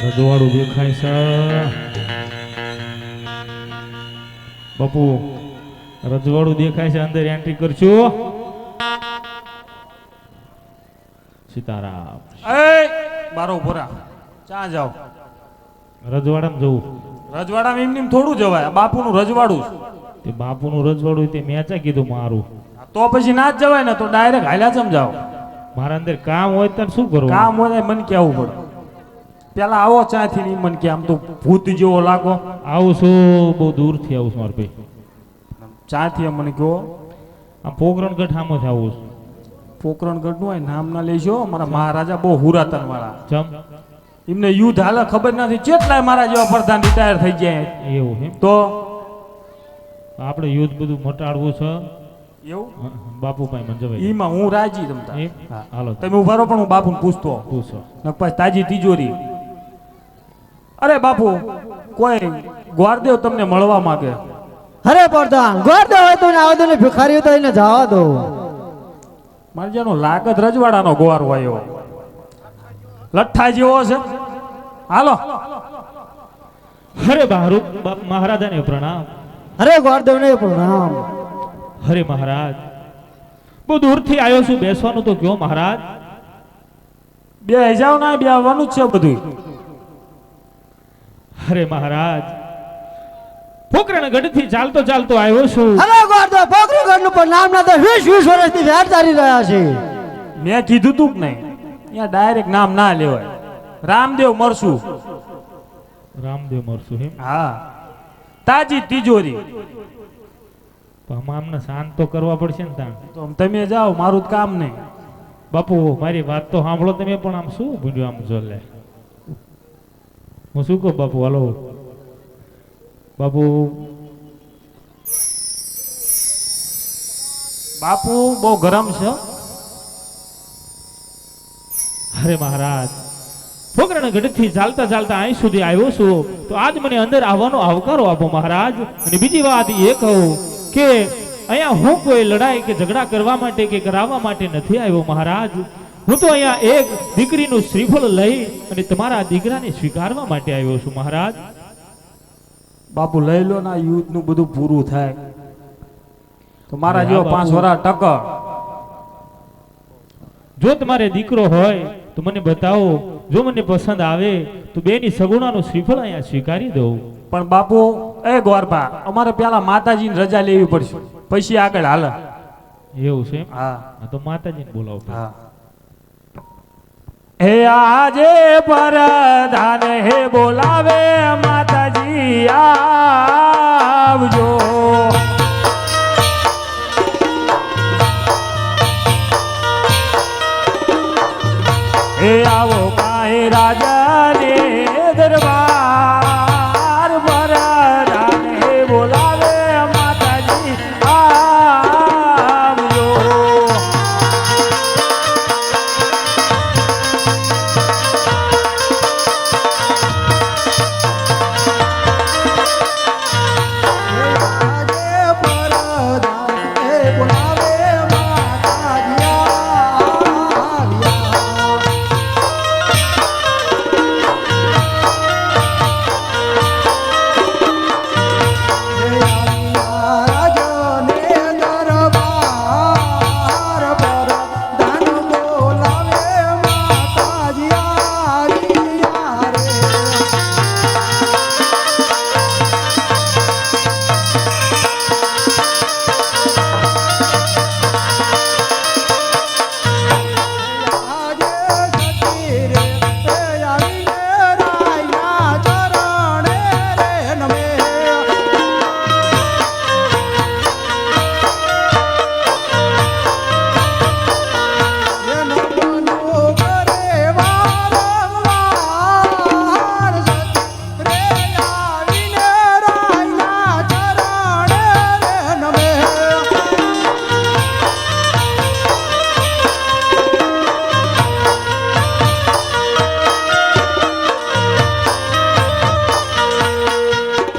S1: રજવાડું દેખાય છે બાપુ રજવાડું દેખાય છે અંદર એન્ટ્રી કરજો સીતારામ એ બારો ભરા ચા જાઓ રજવાડામાં જવું રજવાડામાં એમ થોડું જવાય બાપુનું રજવાડું તે બાપુનું રજવાડું તે મેં ચા કીધું મારું તો પછી ના જ જવાય ને તો ડાયરેક્ટ હાલ્યા ચમ જાઓ મારા અંદર કામ હોય તો શું કરવું કામ હોય મને કેવું પડે પેલા આવો ચાથી ની મન કે આમ તો ભૂત જેવો લાગો આવું છું બહુ દૂરથી આવું છું મારા ભાઈ ચાથી મને કહો આમ પોકરણગઢ સામે આવું છું પોકરણગઢ નું હોય નામ ના લેજો મારા મહારાજા બહુ હુરાતન વાળા જમ એમને યુદ્ધ હાલે ખબર નથી કેટલાય મારા જેવા પ્રધાન રિટાયર થઈ જાય એવું તો આપણે યુદ્ધ બધું મટાડવું છે એવું બાપુભાઈ મને જવાય ઈમાં હું રાજી તમતા હાલો તમે ઉભા રહો પણ હું બાપુને પૂછતો પૂછો પછી તાજી તિજોરી અરે બાપુ કોઈ ગ્વારદેવ તમને મળવા માંગે
S2: અરે પ્રધાન ગ્વારદેવ હોય તો આવો ને ભિખારી તો એને જવા દો
S1: મારે જેનો લાગત રજવાડાનો ગોવાર હોય લઠ્ઠા જેવો છે હાલો
S3: હરે બારું મહારાજાને પ્રણામ
S2: અરે ગ્વારદેવ ને પ્રણામ
S3: હરે મહારાજ બહુ દૂરથી આવ્યો છું બેસવાનું તો કયો મહારાજ
S1: બે જાવ ના બે આવવાનું જ છે બધું
S3: હરે મહારાજ પોકરણગઢ થી ચાલતો ચાલતો આવ્યો છું
S2: અરે ગ્વારદેવ પોકરણગઢ નું પણ નામ ના તો 20 વર્ષથી વેર ચાલી રહ્યા છે
S1: મેં કીધું તું કે નહીં અહીંયા ડાયરેક્ટ નામ ના લેવાય રામદેવ મરશું
S3: રામદેવ મરશું એમ
S1: હા તાજી તિજોરી
S3: અમને શાંત તો કરવા પડશે ને તાણ
S1: તો તમે જાઓ મારું જ કામ નહીં
S3: બાપુ મારી વાત તો સાંભળો તમે પણ આમ શું ભૂલ્યું આમ જો લે હું શું કહું બાપુ હાલો બાપુ
S1: બાપુ બહુ ગરમ છે
S3: અરે મહારાજ પોકરણગઢ થી ચાલતા ચાલતા અહીં સુધી આવ્યો છું તો આજ મને અંદર આવવાનો આવકારો આપો મહારાજ અને બીજી વાત એ કહું કે અહીંયા હું કોઈ લડાઈ કે ઝઘડા કરવા માટે કે કરાવવા માટે નથી આવ્યો મહારાજ હું તો અહીંયા એક દીકરીનું શ્રીફળ લઈ અને તમારા દીકરાને સ્વીકારવા માટે આવ્યો છું મહારાજ
S1: બાપુ લઈ લો ને આ યુદ્ધનું બધું પૂરું થાય તો મારા
S3: અરે
S1: જેવો
S3: હા
S1: 5
S3: બાપુ.
S1: વર્ષ ટક.
S3: જો તમારે દીકરો હોય તો મને બતાવો, જો મને પસંદ આવે તો બેની સગુણાનું શ્રીફળ અહીંયા સ્વીકારી દઉં.
S1: પણ બાપુ એ ગોરબા અમારે પેલા માતાજીની રજા લેવી પડશે પછી આગળ હાલે.
S3: એવું છે એમ?
S1: હા
S3: હા તો માતાજીને બોલાવો પહેલા.
S1: હા. હે આજે પરધાન હે બોલાવે માતાજી આવજો. હે આવો કાહે રાજાને દરબાર પરધાન હે બોલાવે માતાજી આવજો.
S5: આજે પરધાન હે બોલાવે માતાજી આવ્યા. રાજને દરબાર પરધાન બોલાવે માતાજી આવ્યા રે. આજે સતી રે આવીને રાયના ચરણે રે નમે. એ નમનો કરે વારંવાર સતી રે આવીને રાયના ચરણે રે નમે.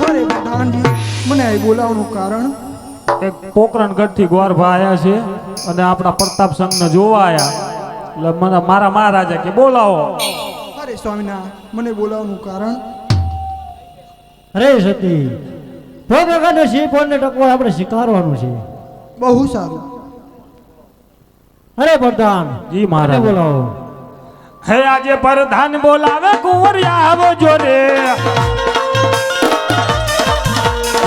S5: અરે પ્રધાનજી, મને અહીં બોલાવવાનું કારણ?
S1: એક પોકરણગઢ થી ગોરભા આયા છે અને આપણા પ્રતાપ સંઘને જોવા આયા એટલે મને મારા મહારાજા કે બોલાવો.
S5: અરે સ્વામિના, મને બોલાવવાનું કારણ?
S6: અરે સતી ભોગને શીપોને ટકવા આપણે સ્વીકારવાનું છે.
S5: બહુ સારું.
S6: અરે પ્રધાન
S1: જી
S6: મને
S1: મહારાજ.
S6: બોલાવો.
S1: હે આજે પ્રધાન બોલાવે કુંવરિયા આવજો રે.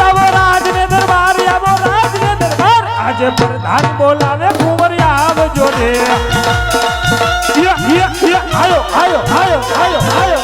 S1: આવો રાજને દરબાર, આવો રાજને દરબાર. આજે પ્રધાન બોલાવે કુંવરિયા આવજો રે. આયો આયો આયો આયો આયો આયો આયો.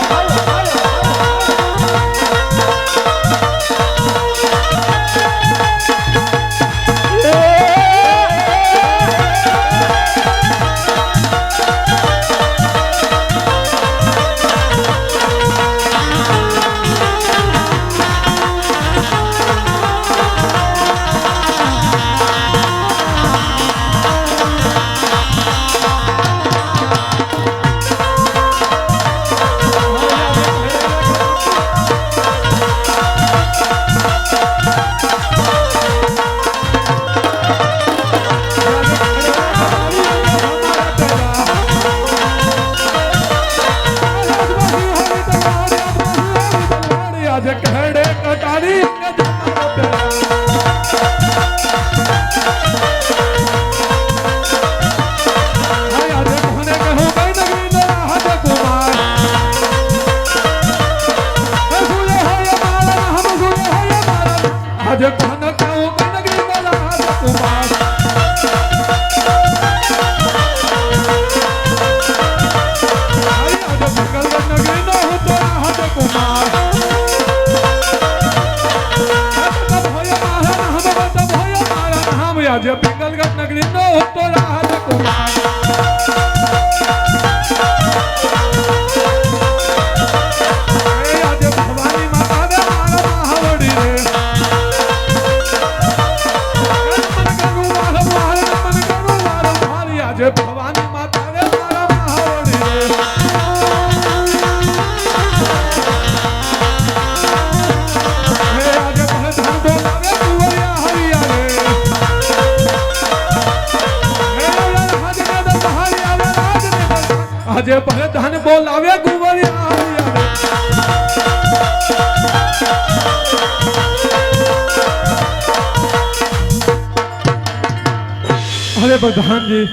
S3: આજે પિંગલગઢ નગરી નો હતો રાજકુમાર. આજે ભવાની માતા દે મારા મહાવડી રે. આજે ભવાની માતા દે મારા મહાવડી રે. આજે ભલે ધન બોલાવે કુંવરિયા હરિયા રે. આજે ભલે ધન બોલાવે કુંવરિયા હરિયા રે. અરે પ્રધાનજી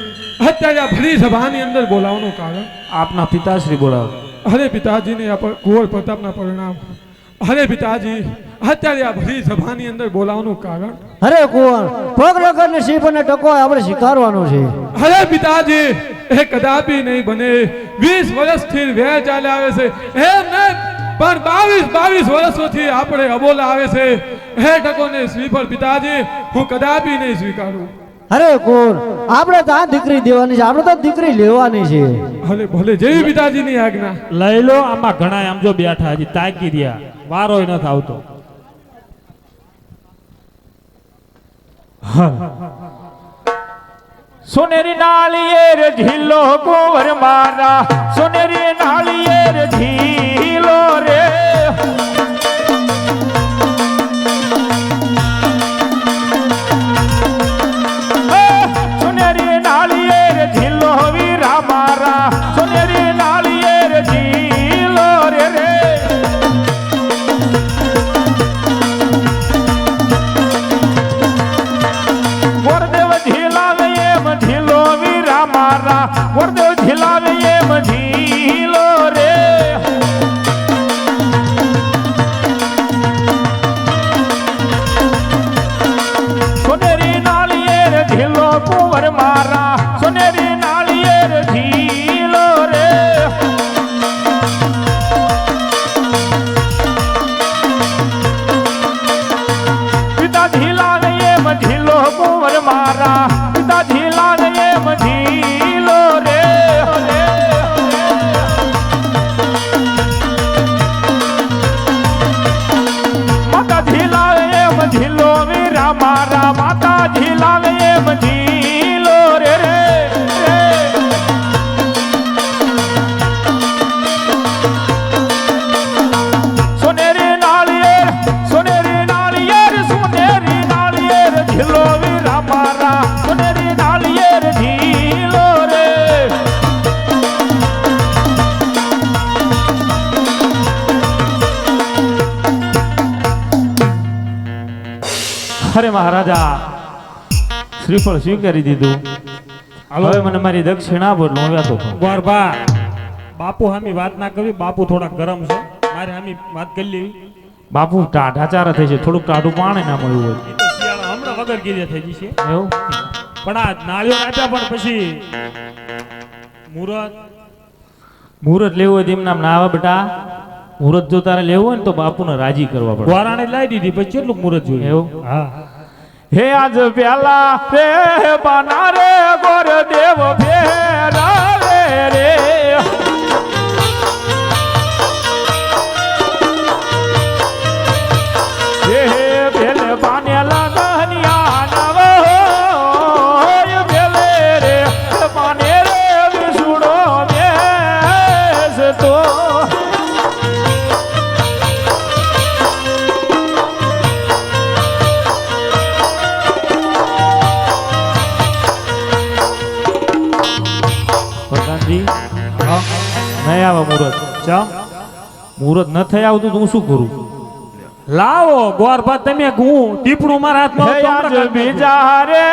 S3: અત્યારે આ ભરી સભાની અંદર બોલાવવાનું કારણ
S1: આપના પિતાશ્રી બોલાવે.
S3: અરે પિતાજીને આ કુંવર પ્રતાપના પરિણામ. અરે પિતાજી અત્યારે આ ભરી સભાની અંદર બોલાવવાનું કારણ
S7: અરે કુંવર પગ લગન શીપ અને ટકો આપણે સ્વીકારવાનો છે.
S3: અરે પિતાજી એ કદાપી નહીં બને. 20 વર્ષથી વેર ચાલે આવે છે એમ ને પણ 22 વર્ષોથી આપણે અબોલા આવે છે એ ટકોને શ્રીફળ પિતાજી હું કદાપી નહીં સ્વીકારું.
S7: અરે કુંવર આપણે તો આ દીકરી દેવાની છે, આપણે તો દીકરી લેવાની છે.
S3: અરે ભલે જેવી પિતાજીની આજ્ઞા.
S1: લઈ લો. આમાં ઘણા આમ જો બેઠા હજી તાકી રહ્યા, વારોય નથી આવતો. સોનેરી નાળિયેર ઢીલો કુંવર મારા, સોનેરી નાળિયેર ઢીલો રે. સોનેરી નાળિયેર ઢીલો વીરા મારા, સોનેરી નાળિયેર ઢીલો રે રે. ગોરદેવ ઢીલાવે એમ ઢીલો વીરા મારા, ગોરદેવ ઢીલાવે એમ ઢીલો રે. સોનેરી નાળિયેર ઢીલો કુંવર મારા, સોનેરી નાળિયેર ઢીલો રે. પિતા ઢીલાવે એમ ઢીલો કુંવર મારા, પિતા ઢીલાવે એમ ઢીલો રે. માતા ઢીલાવે એમ ઢીલો વીરા મારા, માતા ઢીલાવે એમ ઢીલો રે રે. સોનેરી નાળિયેર, સોનેરી નાળિયેર, સોનેરી નાળિયેર ઢીલો વીરા મારા, સોનેરી નાળિયેર ઢીલો રે. અરે મહારાજા શ્રીફળ સ્વીકારી દીધું. હવે મને મારી દક્ષિણા પર લોવ્યા તો
S8: ગોરબા બાપુ હામી વાત ના કરવી. બાપુ થોડા ગરમ છે, મારે હામી વાત કરી લેવી.
S1: બાપુ ટાઢા ચારા થઈ છે, થોડુંક ટાઢું પાણી ના મળ્યું હોય
S8: એ તો શિયાળા હમણાં વગર ગીરે થઈ જશે.
S1: એવું.
S8: પણ આ નાળિયેર આપ્યા પણ પછી મુહૂર્ત
S1: મુહૂર્ત લેવું હોય તેમ નામ ના આવે બેટા. મુહૂર્ત જો તારે લેવું હોય ને તો બાપુને રાજી કરવા પડે.
S8: દ્વારાને લાવી દીધી પછી કેટલું મુહૂર્ત જોયું.
S1: એવું.
S8: હા
S1: હે આજ પ્યાલા રે બાના રે ગોર દેવ ફેરા રે. હે ભેલે બાને લગનિયા નવ હોય, ભેલે રે બાને રે વિસુડો બેસ તો. પ્રધાનજી નહીં આવે મુહૂર્ત.
S8: ચા
S1: મુહૂર્ત ન થઈ આવતું તો હું શું કરું?
S8: લાવો ગોરબા તમે હું ટીપણું મારા હાથમાં
S1: હે
S8: હતો,
S1: આજ
S8: હમણાં કાઢી
S1: બીજા રે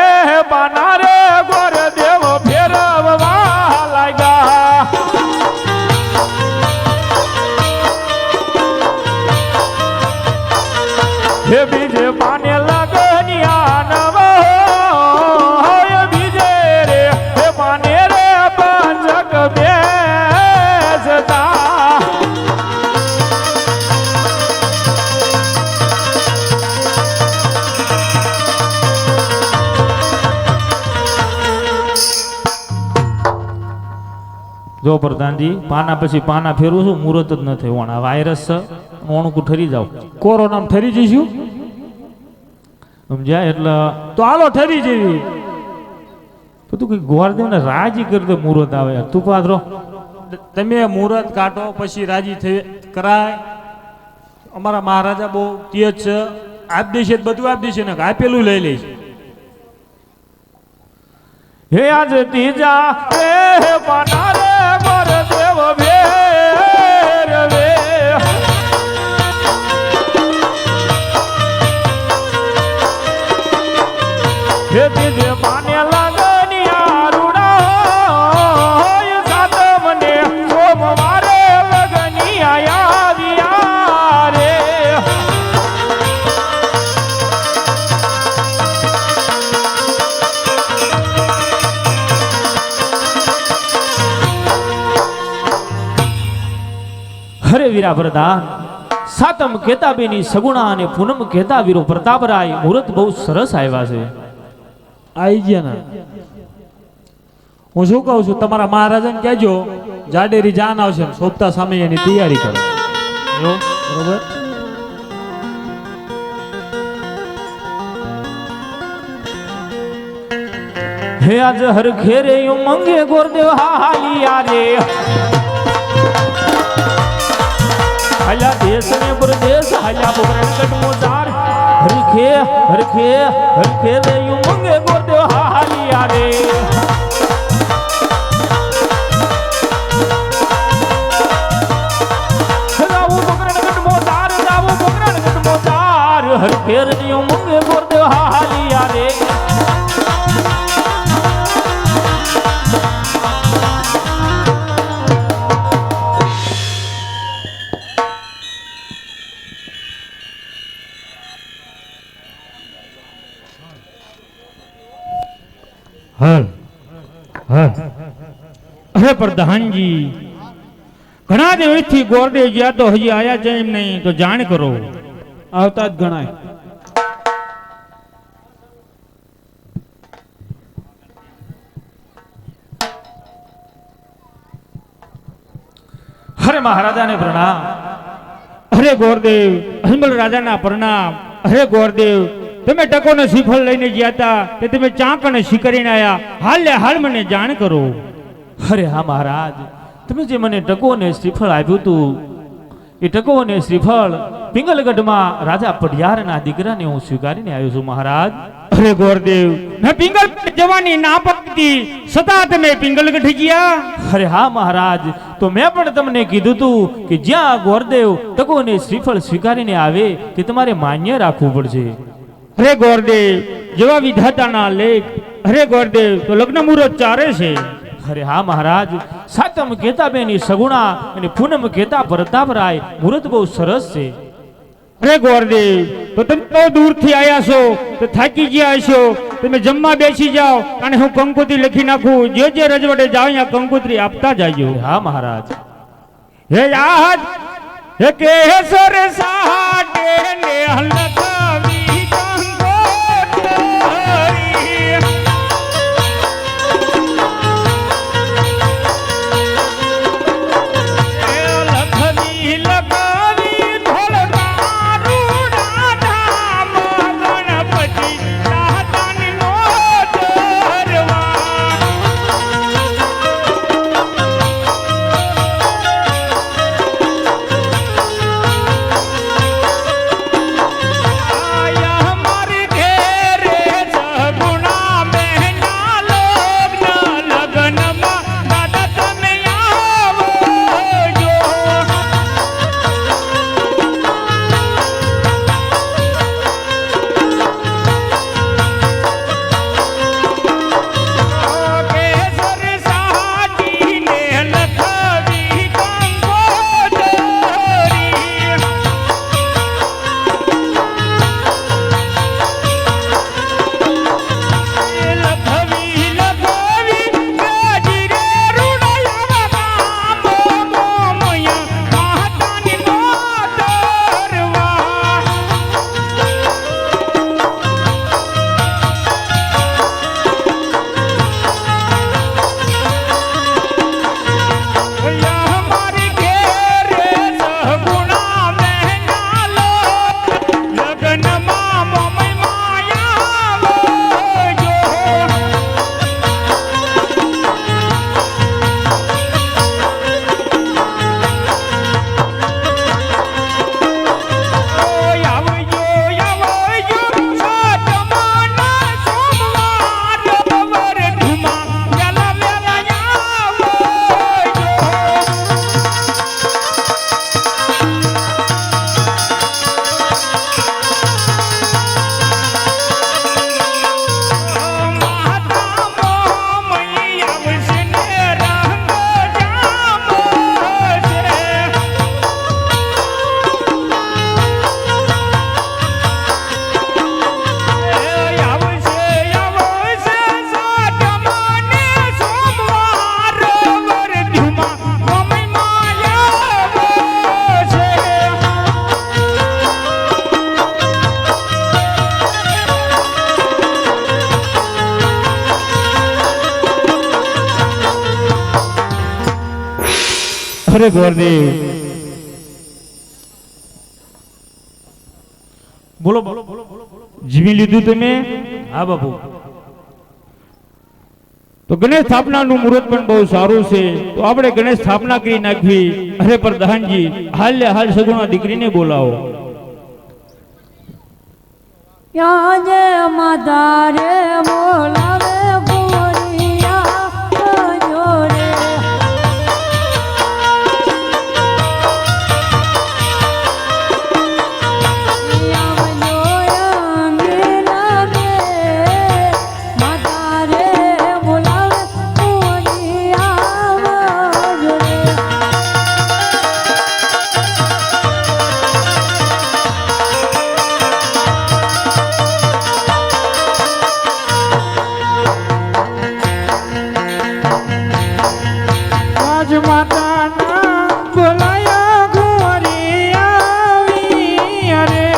S1: બાના રે ગોર દેવ ફેરવવા લાગ્યા. હે બીજે પાને લગનિયા નવ હોય, બીજે રે હે પાને રે પંજક બેસતા. જો પ્રધાનજી પાના પછી પાના ફેરવું છું, મુહૂર્ત જ ન થયું. આ વાયરસ છે, ઓણકું ઠરી જાવ.
S8: કોરોના ઠરી જઈશું.
S1: સમજ્યા? એટલે
S8: તો હાલો ઠરી જેવી.
S1: તો તું કઈ ગોરદેવને રાજી કરી દે, મુહૂર્ત આવે. તું પાત્રો
S8: તમે મુહૂર્ત કાઢો પછી રાજી થઈ કરાય. અમારા મહારાજા બહુ તેજ છે, આપ દેશે બધું આપ દેશે ને આપેલું લઈ લઈશ.
S1: હે આજ ત્રીજા હે પાના રે ગોર દેવ ભેરવે. હે ત્રીજે પાને લગની વીરા પ્રધાન સાતમ કેતાબેની સગુણા અને પૂનમ કેતા વીરો પ્રતાપરાય મુહૂર્ત બહુ સરસ આવ્યા છે.
S8: આવી ગયા ને હું શું કહું છું તમારા મહારાજાને કહેજો જાડેરી જાન આવશે ને સોપતા સામે એની તૈયારી કરો જો બરોબર.
S1: હે આજ હર ખેરે મંગે ગોરદેવ હાલિયા રે હાલ્યા દેશ ને પ્રદેશ હાલ્યા બગરણગઢ મોજાર હરખે હરખે હરખે રે મંગે ગોરદેવ હાલિયા રે હર ફેર મંગે ગોરદેવ હાલિયા રે
S3: હર હર અરે પ્રધાનજી ઘણા દિવસથી ગોરદેવ ગયા તો હજી આયા છે એમ નહીં તો જાણ કરો.
S2: આવતા જ ગણાય.
S1: હરે મહારાજાને પ્રણામ.
S3: અરે ગોરદેવ અજમલ રાજાના પ્રણામ. અરે ગોરદેવ તમે ટકોને શ્રીફળ લઈને ગયા હતા તે તમે ચાંક અને શીકરીને આયા હાલ હાલ મને જાણ કરો.
S1: અરે હા મહારાજ, તમે જે મને ટકો અને શ્રીફળ આપ્યું હતું એ ટકો અને શ્રીફળ પિંગલગઢમાં રાજા પઢિયારના દીકરાને હું સ્વીકારીને આવ્યો છું મહારાજ.
S3: અરે ગોરદેવ મેં પિંગલગઢ જવાની ના પાડી છતાં તમે પિંગલગઢ ગયા.
S1: અરે હા મહારાજ, તો મેં પણ તમને કીધું હતું કે જ્યાં ગોરદેવ ટકો અને શ્રીફળ સ્વીકારીને આવે તે તમારે માન્ય રાખવું પડશે.
S3: અરે ગોરદેવ જેવા વિધાતાના લેખ. અરે ગોરદેવ તો લગ્ન મુહૂર્ત ચારે છે.
S1: અરે હા મહારાજ, સાતમ કેતાબેની સગુણા અને પૂનમ કેતા પ્રતાપરાય મુહૂર્ત બહુ સરસ છે.
S3: અરે ગોરદેવ તો તમે બહુ દૂરથી આવ્યા છો તો થાકી ગયા હશો. તમે જમવા બેસી જાઓ અને હું કંકોત્રી લખી નાખું. જે જે રજવાડે જાઓ અહીંયા કંકોત્રી આપતા જાજો.
S1: હા મહારાજ.
S3: હે આજ હે કેસર સાટે ને લખાવી કંકોત્રી. લખવી લખાવી ઢોલકારું રાધામ ગણપતિ દાદાનનો દરવા. અરે ગોરદેવ
S8: બોલો બોલો બોલો
S3: જીવી લીધું તમે?
S8: હા બાપુ.
S3: તો ગણેશ સ્થાપનાનું મુહૂર્ત પણ બહુ સારું છે, તો આપણે ગણેશ સ્થાપના કરી નાખવી. અરે પ્રધાનજી, હાલ સગુણા દીકરીને બોલાવો.
S6: ત્યાં જે માતા રે બોલાવે ગોરિયા જોરે. માતા રે બોલાવે ગોરિયા જોરે.
S3: રાજમાતાના બોલાયા ગોરી આવી રે.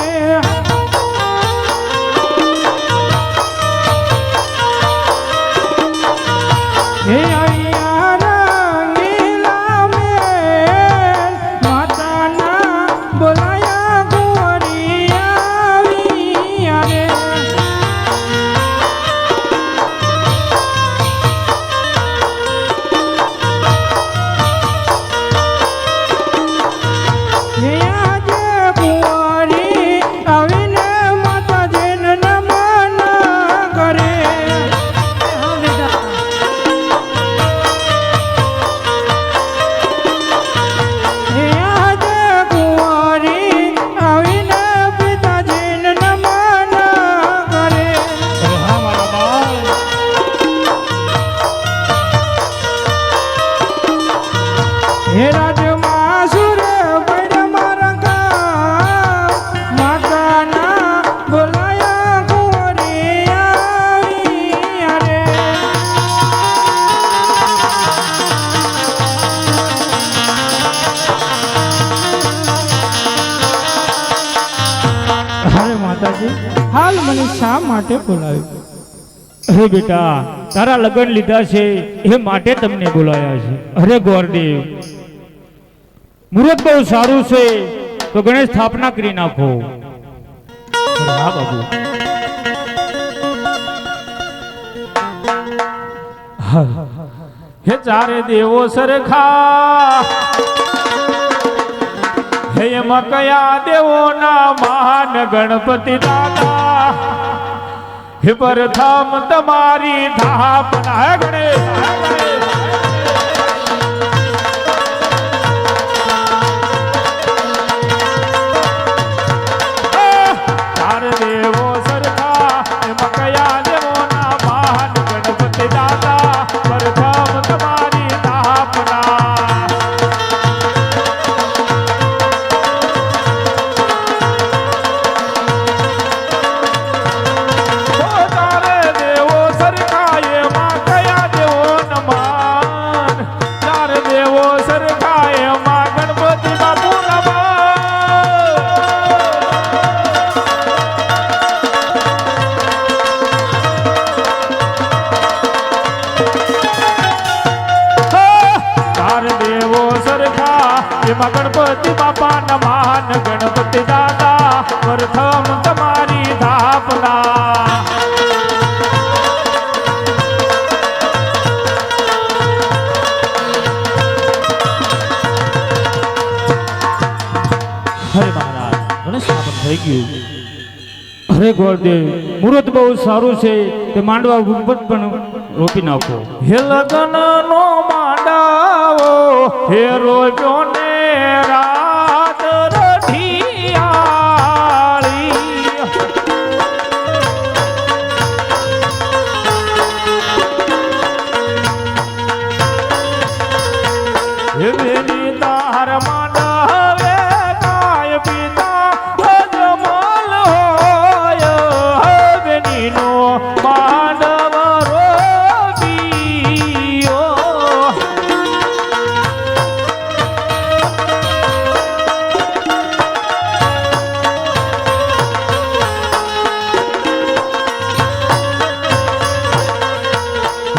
S3: હે અહીંયા રંગીલા મેલ, માતાના બોલાયા ગોરી આવી રે. હે રાજમાં સુર બડ મારંગા, માતાના બોલાયા ગોરી આવી રે. અરે માતાજી, હાલ મને શા માટે બોલાવ્યું? અરે બેટા, તારા લગ્ન લીધા છે એ માટે તમને બોલાયા છે. અરે ગોરદેવ, મુહૂર્ત બહુ સારું છે, તો ગણેશ સ્થાપના કરી નાખો.
S8: હા બાપુ. હે ચારે દેવો સરખા, હે એમાં કયા દેવોના મહાન ગણપતિ દાદા, હે પ્રથમ તમારી થાપના. હે ગણેશ, હે ગણેશ. ચાર દેવો સરખા, એમાં કયા દેવોના મહાન ગણપતિ દાદા, પ્રથમ તમારી સ્થાપના. ચારે દેવો સરખા, એમાં કયા દેવોના માન, ચાર દેવો સરખા, એમાં ગણપતિ બાપુના માન. ચાર દેવો સરખા, એમાં ગણપતિ બાપાના મહાન ગણપતિ દાદા, પ્રથમ તમારી સ્થાપના. હરે મહારાજ, ગણેશ સ્થાપન થઈ ગયું.
S3: અરે ગોરદેવ, મુહૂર્ત બહુ સારું છે, તે માંડવા ગુંબદ પણ રોપી નાખો.
S8: હે લગ્નનો માંડાવો, હે રોજો ને રાત રઢિયાળી. હે બેની તાર માંડવે કાય પિતા અજમલ હોય, હે બેનીનો માંડવ રોબીયો.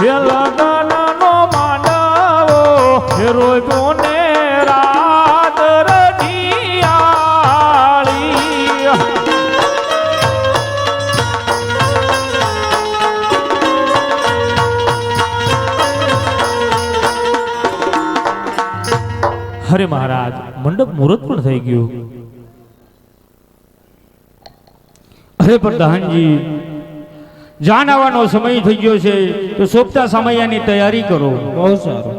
S8: હે લગનનો માંડવો, હે રોજો ને
S1: અરે મહારાજ મંડપ મુહૂર્ત પણ થઈ ગયું.
S3: અરે પ્રધાનજી, જાન આવવાનો સમય થઈ ગયો છે તો સોંપતા સમયની તૈયારી કરો.
S8: બહુ સારું.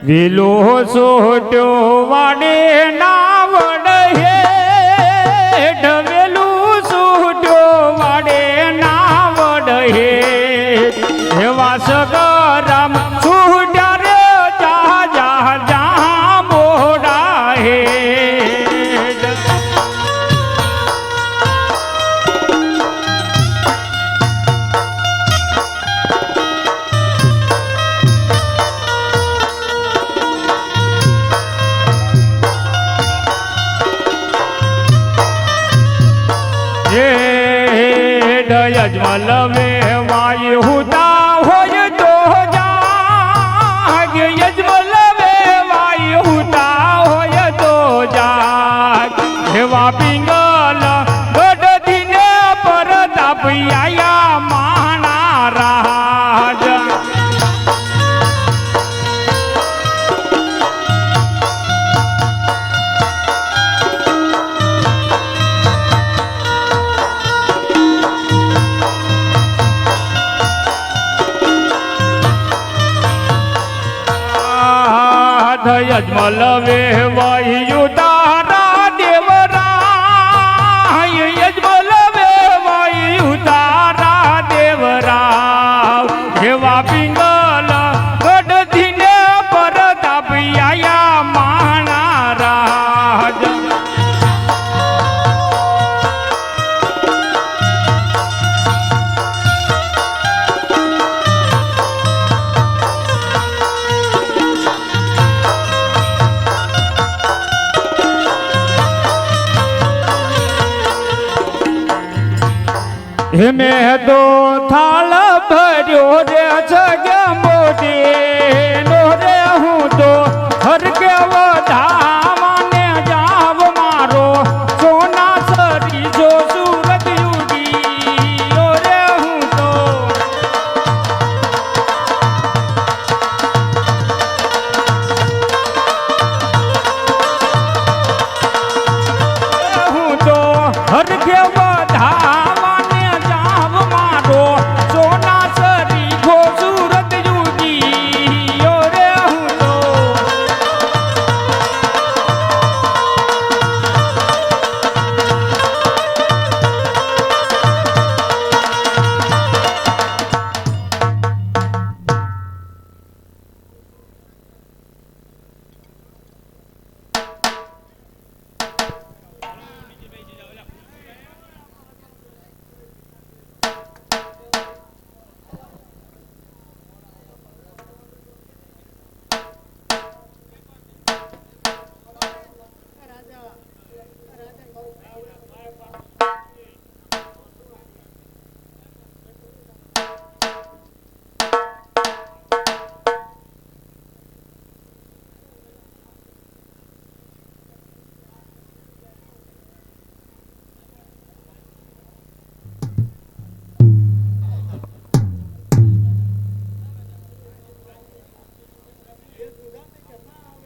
S3: વેલો સોટ્યો વાડે નાવડ હેઠ, વેલું સોટ્યો વાડે નાવડ હેઠ, એવા સગરામ છૂટ્યા રે જા જા જા મોડા હેઠ. યજમલ વેવાય હુતા હોય તો જાગ, યજમલ વેવાય હુતા હોય તો જાગ, એવા પિંગલ ગઢધીને પરતાપ આયા માણા રાજ. યજમલ વેવાયું તારા દેવરા, યજમલ વેવાયું તારા દેવરા, એવા પિંગલ ગઢધીને પરતાપ આયા માણા રાજ. મેં તો થાળ ભર્યો રે જગ મોટી